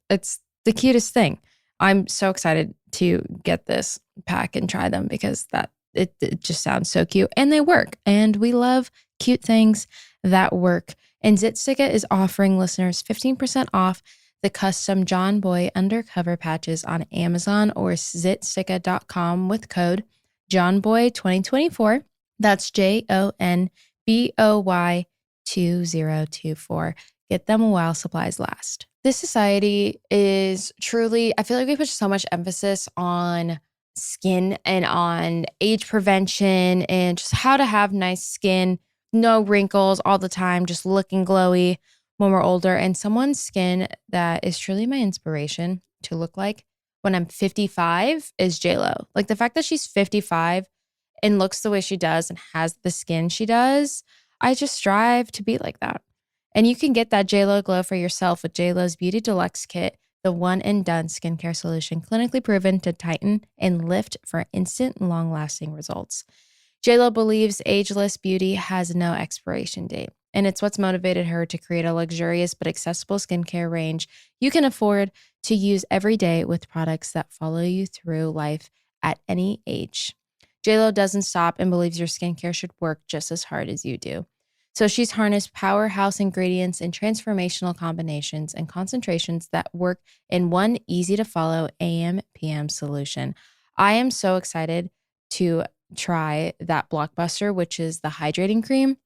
it's the cutest thing. I'm so excited to get this pack and try them because it just sounds so cute and they work. And we love cute things that work. And Zit Sticka is offering listeners 15% off the custom John Boy undercover patches on Amazon or zitsticka.com with code JohnBoy2024. That's JONBOY 2024. Get them while supplies last. This society is truly, I feel like we put so much emphasis on skin and on age prevention and just how to have nice skin, no wrinkles all the time, just looking glowy when we're older. And someone's skin that is truly my inspiration to look like when I'm 55 is JLo. Like the fact that she's 55 and looks the way she does and has the skin she does, I just strive to be like that. And you can get that JLo glow for yourself with JLo's Beauty Deluxe Kit, the one and done skincare solution clinically proven to tighten and lift for instant, long-lasting results. JLo believes ageless beauty has no expiration date, and it's what's motivated her to create a luxurious but accessible skincare range you can afford to use every day with products that follow you through life at any age. JLo doesn't stop and believes your skincare should work just as hard as you do. So she's harnessed powerhouse ingredients and transformational combinations and concentrations that work in one easy to follow AM PM solution. I am so excited to try that blockbuster, which is the hydrating cream.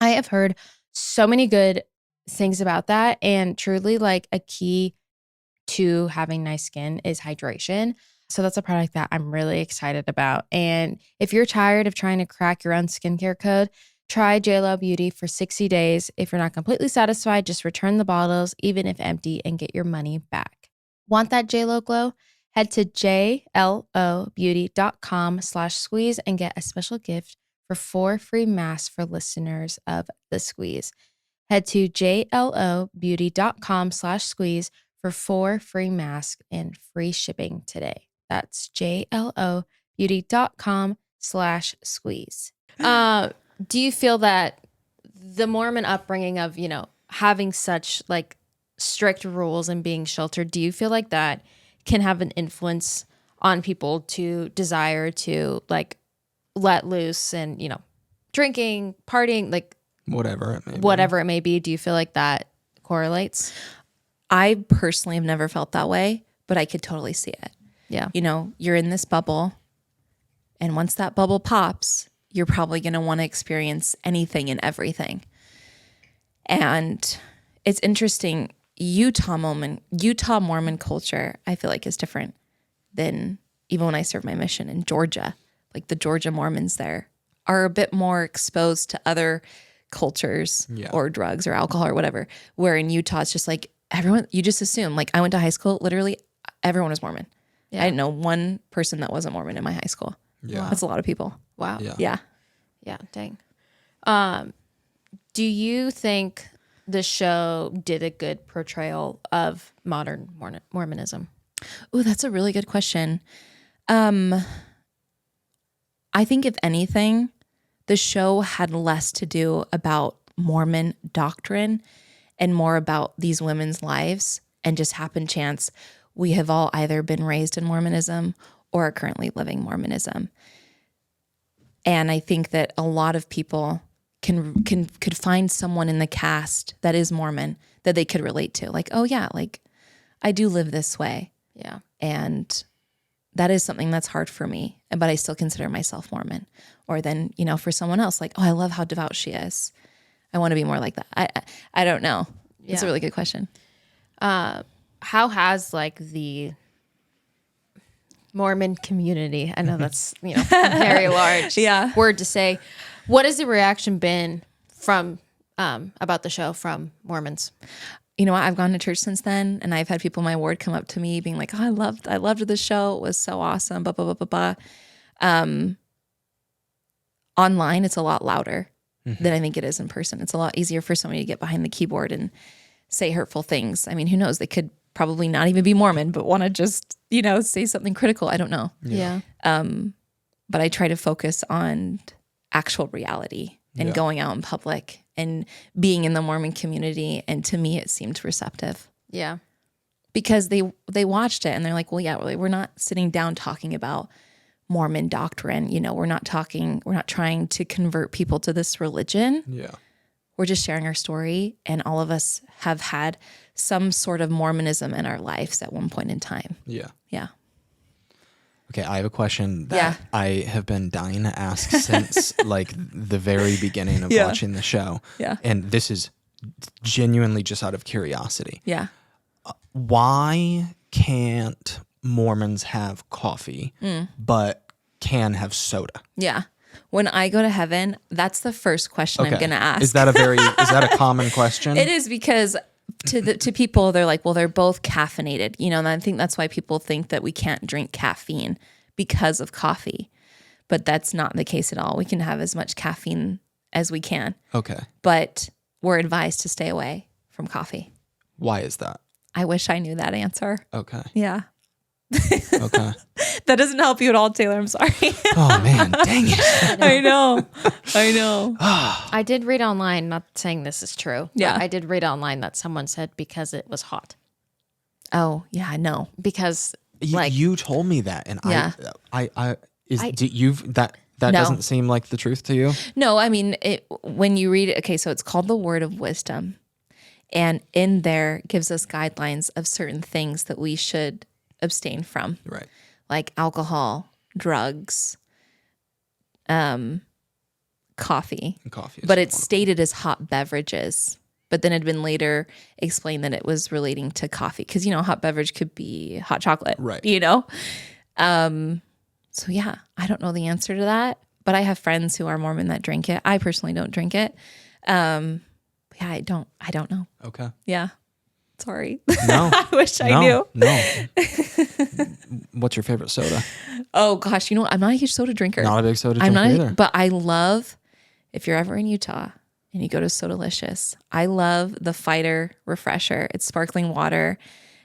I have heard so many good things about that, and truly like a key to having nice skin is hydration. So that's a product that I'm really excited about. And if you're tired of trying to crack your own skincare code, try JLo Beauty for 60 days. If you're not completely satisfied, just return the bottles, even if empty, and get your money back. Want that JLo glow? Head to jlobeauty.com/squeeze and get a special gift for 4 free masks for listeners of The Squeeze. Head to jlobeauty.com/squeeze for 4 free masks and free shipping today. That's jlobeauty.com/squeeze. Do you feel that the Mormon upbringing of, having such like strict rules and being sheltered, do you feel like that can have an influence on people to desire to like let loose and, drinking, partying, like Whatever it may be. Do you feel like that correlates? I personally have never felt that way, but I could totally see it. Yeah. You're in this bubble, and once that bubble pops, you're probably going to want to experience anything and everything. And it's interesting. Utah Mormon culture, I feel like, is different than even when I served my mission in Georgia. Like the Georgia Mormons there are a bit more exposed to other cultures or drugs or alcohol or whatever. Where in Utah, it's just like everyone, you just assume. Like I went to high school, literally everyone was Mormon. Yeah. I didn't know one person that wasn't Mormon in my high school. Yeah. That's a lot of people. Wow. Yeah. Yeah, dang. Do you think the show did a good portrayal of modern Mormonism? Oh, that's a really good question. I think if anything, the show had less to do about Mormon doctrine and more about these women's lives, and just happen chance we have all either been raised in Mormonism or are currently living Mormonism. And I think that a lot of people could find someone in the cast that is Mormon that they could relate to. Like, oh yeah, like I do live this way. Yeah. And that is something that's hard for me, but I still consider myself Mormon. Or then, for someone else, like, oh, I love how devout she is. I want to be more like that. I don't know. Yeah. It's a really good question. How has like the Mormon community, I know that's, very large word to say. What has the reaction been from, about the show from Mormons? You know what? I've gone to church since then, and I've had people in my ward come up to me being like, oh, I loved the show. It was so awesome, blah, blah, blah, blah, blah. Online, it's a lot louder than I think it is in person. It's a lot easier for somebody to get behind the keyboard and say hurtful things. I mean, who knows? They could probably not even be Mormon, but want to just, say something critical. I don't know. Yeah. But I try to focus on actual reality and going out in public and being in the Mormon community. And to me, it seemed receptive. Yeah. Because they watched it and they're like, well, yeah, we're not sitting down talking about Mormon doctrine. We're not trying to convert people to this religion. Yeah. We're just sharing our story, and all of us have had some sort of Mormonism in our lives at one point in time. Yeah. Yeah. Okay, I have a question that I have been dying to ask since like the very beginning of watching the show. Yeah. And this is genuinely just out of curiosity. Yeah. Why can't Mormons have coffee but can have soda? Yeah. When I go to heaven, that's the first question I'm going to ask. Is that a common question? It is, because to people, they're like, well, they're both caffeinated, and I think that's why people think that we can't drink caffeine because of coffee. But that's not the case at all. We can have as much caffeine as we can. Okay. But we're advised to stay away from coffee. Why is that? I wish I knew that answer. Okay. Yeah. Okay. That doesn't help you at all, Taylor. I'm sorry. Oh, man. Dang it. I know. I did read online, not saying this is true. Yeah. I did read online that someone said because it was hot. Oh, yeah, I know. Because you told me that, and That No. doesn't seem like the truth to you? No, I mean, when you read it, okay, so it's called the Word of Wisdom. And in there gives us guidelines of certain things that we should abstain from. Right. Like alcohol, drugs, coffee. And coffee. Is But it's one of stated as hot beverages. But then it had been later explained that it was relating to coffee. Because, hot beverage could be hot chocolate. Right. So yeah, I don't know the answer to that. But I have friends who are Mormon that drink it. I personally don't drink it. Yeah, I don't know. them. Okay. Yeah. Sorry. No. I wish I knew. No. What's your favorite soda? Oh gosh, I'm not a huge soda drinker. Not a big soda I'm drinker not, either. but I love, if you're ever in Utah and you go to Sodalicious, I love the Fighter Refresher. It's sparkling water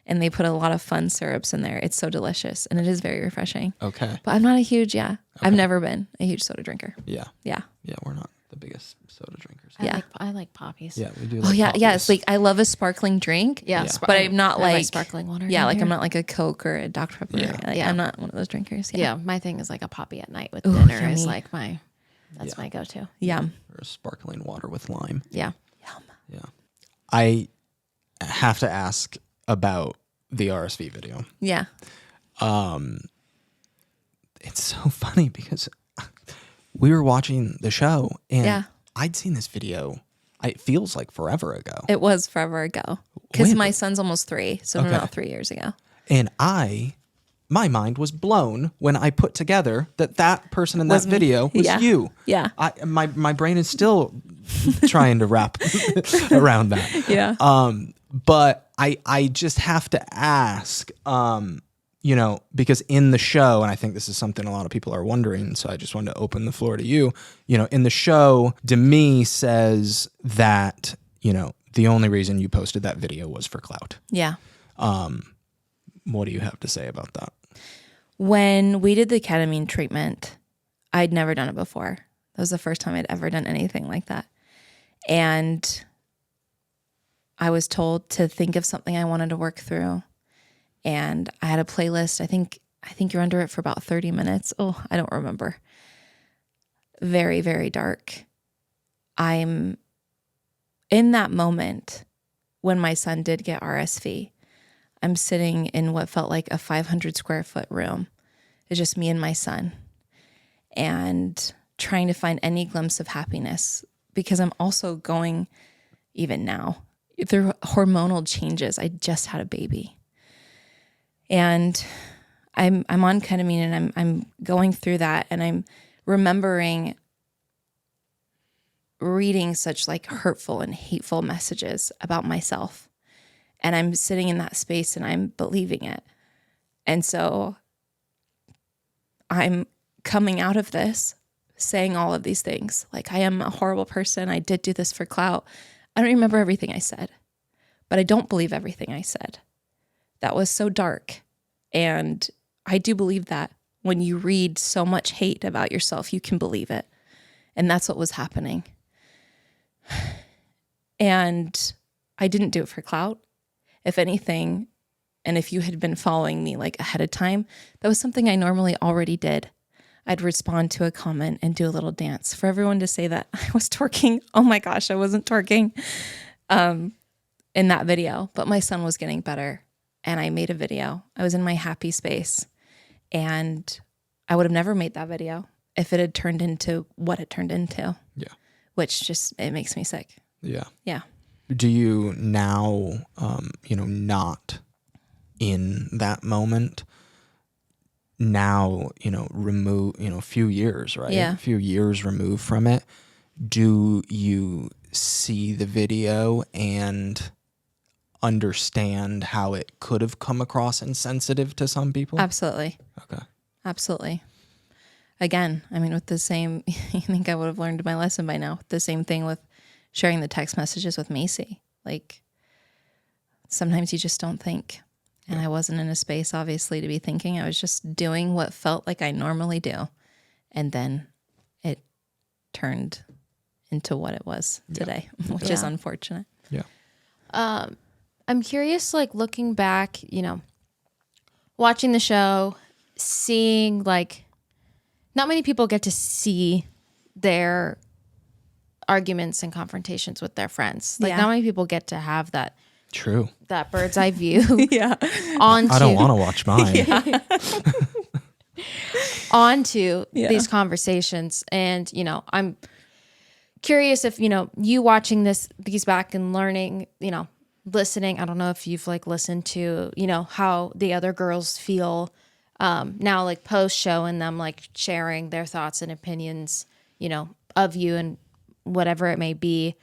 and they put a lot of fun syrups in there. It's so delicious and it is very refreshing. Okay. But I'm not a huge, I've never been a huge soda drinker. Yeah. Yeah. Yeah, we're not the biggest soda drinkers. Yeah. I like poppies. Yeah, we do. Oh yeah, poppies. yeah. It's like I love a sparkling drink. Yeah. But I'm not I like sparkling water. Yeah, down like here. I'm not like a Coke or a Dr. Pepper. Yeah. Like, Yeah. I'm not one of those drinkers. Yeah, my thing is like a poppy at night with Ooh, dinner yummy. is like that's my go-to. Yum. Or a sparkling water with lime. Yeah. Yum. Yeah. I have to ask about the RSV video. Yeah. It's so funny because we were watching the show and Yeah. I'd seen this video. It feels like forever ago. It was forever ago. Because When? my son's almost 3, so Okay. about 3 years ago. And my mind was blown when I put together that person in that Was me. video was Yeah. you. Yeah. My brain is still trying to wrap around that. Yeah. But I just have to ask, because in the show, and I think this is something a lot of people are wondering, so I just wanted to open the floor to you. In the show, Demi says that, the only reason you posted that video was for clout. Yeah. What do you have to say about that? When we did the ketamine treatment, I'd never done it before. That was the first time I'd ever done anything like that. And I was told to think of something I wanted to work through. And I had a playlist. I think you're under it for about 30 minutes. Oh, I don't remember. Very, very dark. I'm in that moment when my son did get RSV. I'm sitting in what felt like a 500 square foot room. It's just me and my son. And trying to find any glimpse of happiness because I'm also going, even now, through hormonal changes. I just had a baby. And I'm on ketamine and I'm going through that and I'm remembering reading such like hurtful and hateful messages about myself. And I'm sitting in that space and I'm believing it. And so I'm coming out of this saying all of these things. Like, I am a horrible person. I did do this for clout. I don't remember everything I said, but I don't believe everything I said. That was so dark. And I do believe that when you read so much hate about yourself, you can believe it. And that's what was happening. And I didn't do it for clout. If anything, and if you had been following me like ahead of time, that was something I normally already did. I'd respond to a comment and do a little dance for everyone to say that I was twerking. Oh my gosh, I wasn't twerking in that video, but my son was getting better and I made a video. I was in my happy space and I would have never made that video if it had turned into what it turned into. Yeah. Which just, it makes me sick. Yeah. Yeah. Do you now, not in that moment, now, remove, a few years, right? Yeah. A few years removed from it. Do you see the video and understand how it could have come across insensitive to some people? Absolutely. Okay. Absolutely. Again, I mean, with the same, you think I would have learned my lesson by now. The same thing with sharing the text messages with Macy. Like, sometimes you just don't think. And I wasn't in a space, obviously, to be thinking. I was just doing what felt like I normally do. And then it turned into what it was today, which is unfortunate. Yeah. I'm curious, like, looking back, watching the show, seeing, like, not many people get to see their arguments and confrontations with their friends. Like not many people get to have that. True. That bird's eye view. I don't want to watch mine. Onto these conversations. And, you know, I'm curious if, you know, you watching these back and learning, you know, listening. I don't know if you've like listened to, you know, how the other girls feel now, like post show, and them like sharing their thoughts and opinions, you know, of you and whatever it may be.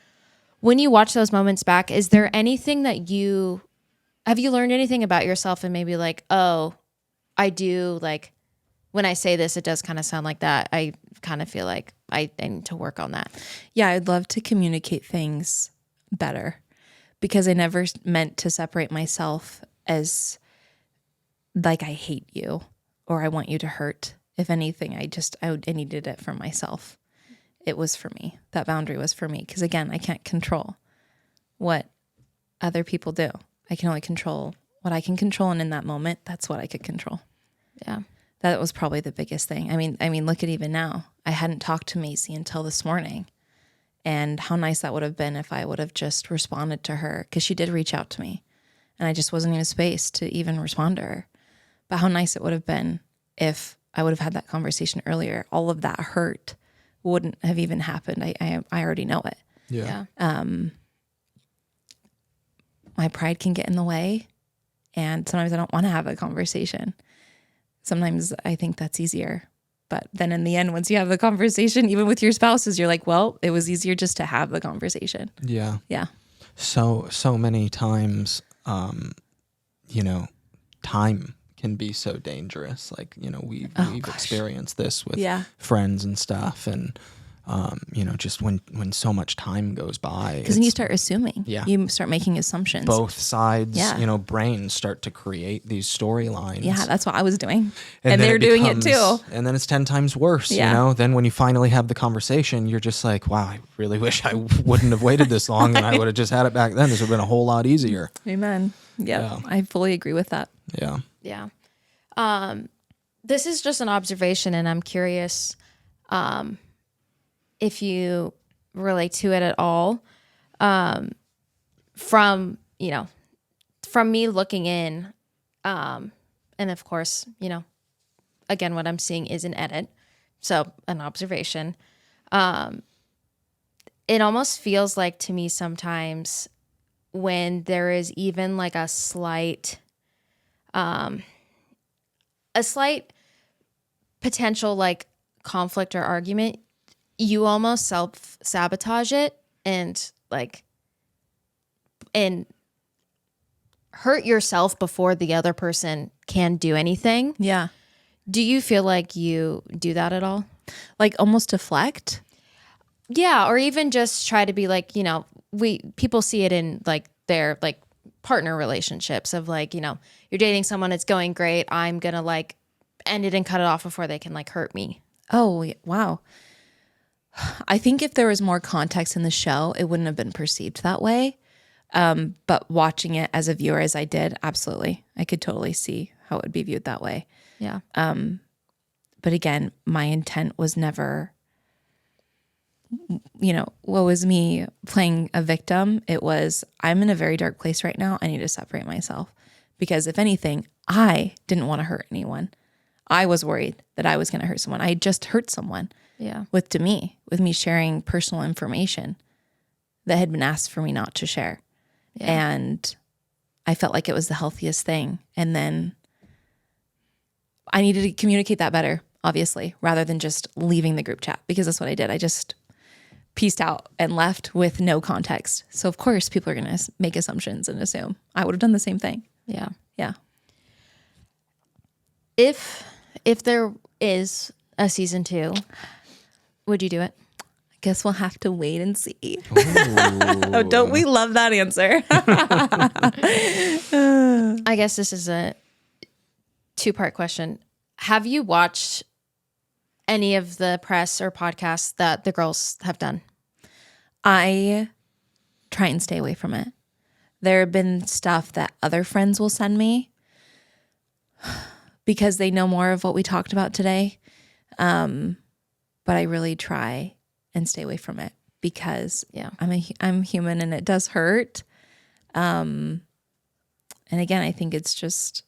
When you watch those moments back, is there anything that have you learned anything about yourself and maybe like, oh, I do like when I say this, it does kind of sound like that. I kind of feel like I need to work on that. Yeah, I'd love to communicate things better because I never meant to separate myself as like I hate you or I want you to hurt. If anything, I needed it for myself. It was for me. That boundary was for me because, again, I can't control what other people do. I can only control what I can control, and in that moment, that's what I could control. Yeah. That was probably the biggest thing. I mean, look at even now. I hadn't talked to Macy until this morning, and how nice that would have been if I would have just responded to her because she did reach out to me, and I just wasn't in a space to even respond to her. But how nice it would have been if I would have had that conversation earlier. All of that hurt wouldn't have even happened. I already know it. Yeah. My pride can get in the way, and sometimes I don't want to have a conversation. Sometimes I think that's easier. But then in the end, once you have the conversation, even with your spouses, you're like, well, it was easier just to have the conversation. Yeah. Yeah. So many times, you know, time can be so dangerous. Like, you know, we've experienced this with friends and stuff. And, you know, just when so much time goes by. Because then you start assuming. Yeah. You start making assumptions. Both sides, you know, brains start to create these storylines. Yeah, that's what I was doing. And they're doing it too. And then it's 10 times worse, you know? Then when you finally have the conversation, you're just like, wow, I really wish I wouldn't have waited this long and I would have just had it back then. This would have been a whole lot easier. Amen. Yep. Yeah. I fully agree with that. Yeah. Yeah. This is just an observation, and I'm curious if you relate to it at all. From me looking in, and of course, you know, again, what I'm seeing is an edit, so an observation. It almost feels like to me sometimes when there is even like a slight potential like conflict or argument, you almost self-sabotage it and hurt yourself before the other person can do anything. Yeah. Do you feel like you do that at all? Like almost deflect? Yeah, or even just try to be like, you know, people see it in like their like partner relationships of like, you know, you're dating someone, it's going great, I'm gonna like end it and cut it off before they can like hurt me. Oh, wow. I think if there was more context in the show, it wouldn't have been perceived that way. But watching it as a viewer, as I did, absolutely. I could totally see how it would be viewed that way. Yeah. But again, my intent was never, you know, what was me playing a victim? It was, I'm in a very dark place right now. I need to separate myself. Because if anything, I didn't want to hurt anyone. I was worried that I was going to hurt someone. I had just hurt someone. Yeah. With me sharing personal information that had been asked for me not to share. Yeah. And I felt like it was the healthiest thing. And then I needed to communicate that better, obviously, rather than just leaving the group chat, because that's what I did. I just pieced out and left with no context. So of course people are going to make assumptions and assume. I would have done the same thing. Yeah. Yeah. If there is a season 2, would you do it? I guess we'll have to wait and see. Oh, don't we love that answer? I guess this is a 2-part question. Have you watched any of the press or podcasts that the girls have done? I try and stay away from it. There have been stuff that other friends will send me because they know more of what we talked about today. But I really try and stay away from it because Yeah. I'm human and it does hurt. And again, I think it's just,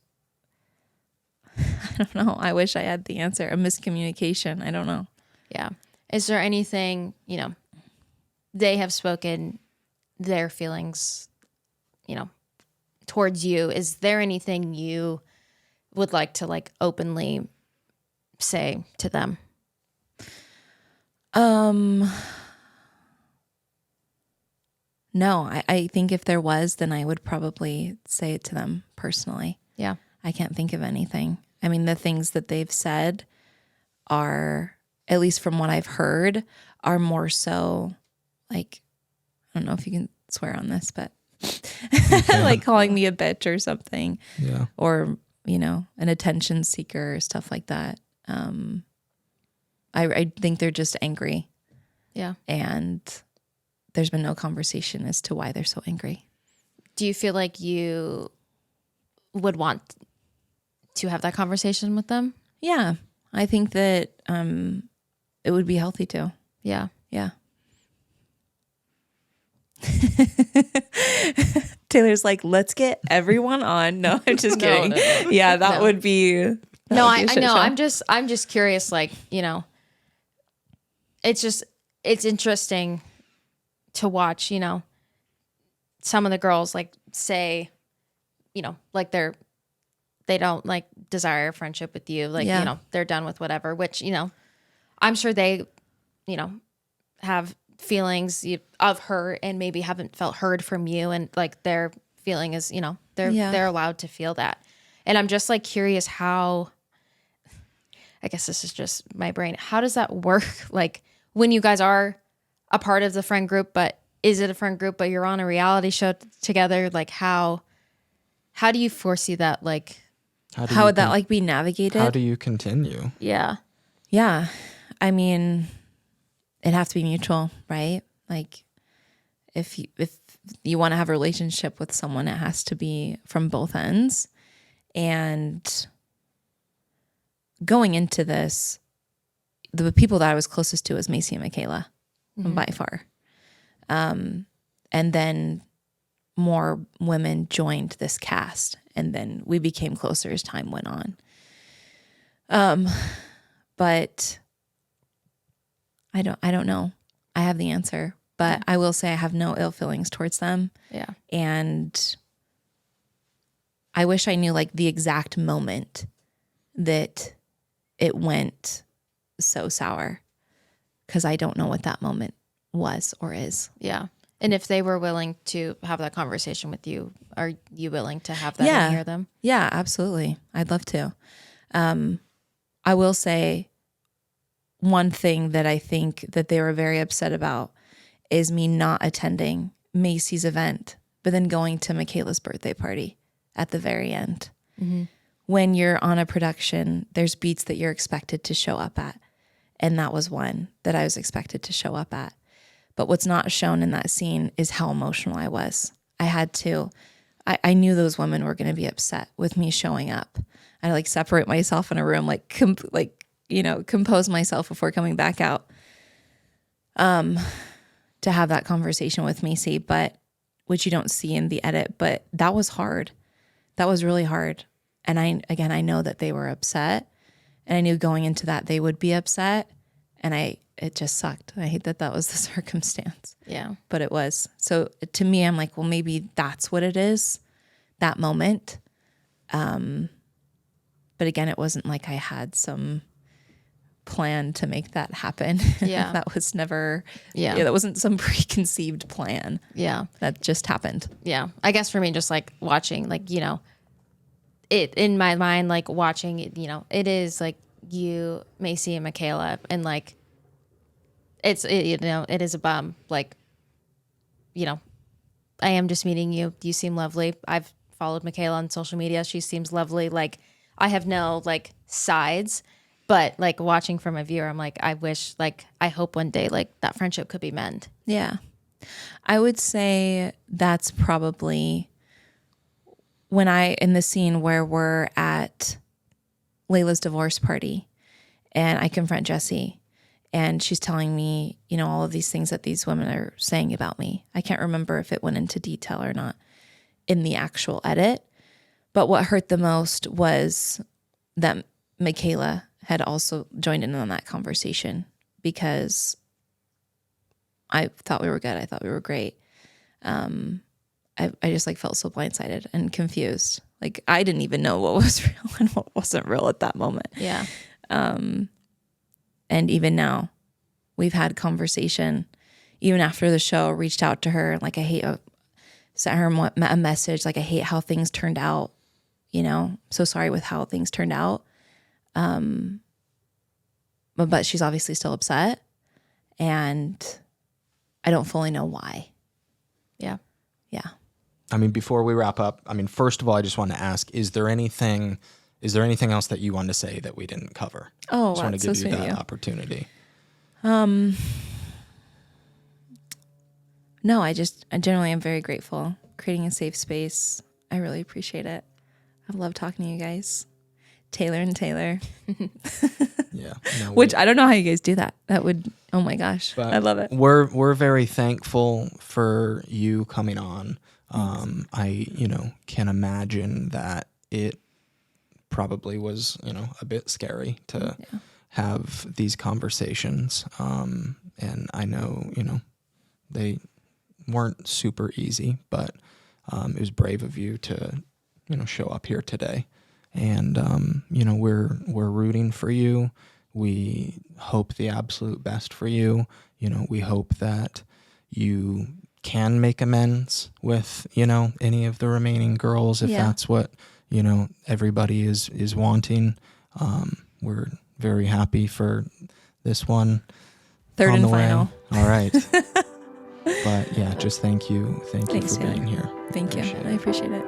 I don't know. I wish I had the answer. A miscommunication. I don't know. Yeah. Is there anything, they have spoken their feelings, towards you? Is there anything you would like to like openly say to them? No, I think if there was, then I would probably say it to them personally. Yeah. I can't think of anything. I mean, the things that they've said are, at least from what I've heard, are more so like, I don't know if you can swear on this, but like calling me a bitch or something. Yeah. Or, an attention seeker or stuff like that. I think they're just angry. Yeah. And there's been no conversation as to why they're so angry. Do you feel like you would want to have that conversation with them? Yeah. I think that it would be healthy too. Yeah. Yeah. Taylor's like, let's get everyone on. No, I'm just kidding. No. Yeah, that would be. I know. I'm just curious. Like, it's interesting to watch. Some of the girls like say, like they don't like desire a friendship with you. Like, they're done with whatever. Which I'm sure they, have feelings of hurt and maybe haven't felt heard from you, and like their feeling is they're allowed to feel that. And I'm just like curious how, I guess this is just my brain, how does that work? Like when you guys are a part of the friend group, but is it a friend group but you're on a reality show together? Like how do you foresee that? Like how would that like be navigated? How do you continue? Yeah I mean, it'd have to be mutual, right? Like if you want to have a relationship with someone, it has to be from both ends. And going into this, the people that I was closest to was Macy and Michaela, by far. And then more women joined this cast, and then we became closer as time went on. But I don't know. I have the answer, but I will say I have no ill feelings towards them. Yeah. And I wish I knew like the exact moment that it went so sour, because I don't know what that moment was or is. Yeah. And if they were willing to have that conversation with you, are you willing to have that and hear them? Yeah, absolutely. I'd love to. I will say one thing that I think that they were very upset about is me not attending Macy's event, but then going to Michaela's birthday party at the very end. Mm-hmm. When you're on a production, there's beats that you're expected to show up at. And that was one that I was expected to show up at. But what's not shown in that scene is how emotional I was. I knew those women were going to be upset with me showing up. I like separate myself in a room, compose myself before coming back out to have that conversation with Macy, but which you don't see in the edit, but that was hard. That was really hard. And I know that they were upset, and I knew going into that they would be upset, and it just sucked. I hate that was the circumstance. Yeah. But it was. So to me, I'm like, well, maybe that's what it is, that moment. But again, it wasn't like I had some plan to make that happen. Yeah. That was never, that wasn't some preconceived plan. Yeah. That just happened. Yeah. I guess for me, just like watching, like, it in my mind, like watching, it is like you, Macy and Michaela, and like, it is a bum. Like, I am just meeting you. You seem lovely. I've followed Michaela on social media. She seems lovely. Like, I have no like sides, but like watching from a viewer, I'm like, I hope one day like that friendship could be mended. Yeah. I would say that's probably in the scene where we're at Layla's divorce party, And I confront Jessie, and she's telling me, you know, all of these things that these women are saying about me. I can't remember if it went into detail or not in the actual edit. But what hurt the most was that Michaela had also joined in on that conversation, because I thought we were good. I thought we were great. I just like felt so blindsided and confused. Like I didn't even know what was real and what wasn't real at that moment. Yeah. And even now, we've had conversation. Even after the show, reached out to her. Like sent her a message. Like I hate how things turned out. You know, so sorry with how things turned out. But she's obviously still upset, and I don't fully know why. Yeah. Yeah. I mean, before we wrap up, I mean, first of all, I just want to ask, is there anything else that you want to say that we didn't cover? Oh, just want to so give you sweet of that you. opportunity. No, I generally am very grateful. Creating a safe space. I really appreciate it. I love talking to you guys. Taylor and Taylor. Yeah. No, Which I don't know how you guys do that. That would, oh my gosh. but I love it. We're very thankful for you coming on. I, can imagine that it probably was, a bit scary to have these conversations. And I know, they weren't super easy, but it was brave of you to, show up here today. And, we're rooting for you. We hope the absolute best for you. We hope that you can make amends with, any of the remaining girls, if that's what, everybody is wanting. We're very happy for this one. Third on and the way. final. All right. But yeah, just thank you. Thanks, Thanks, you for being Taylor. here. Thank you. Appreciate I it. appreciate it.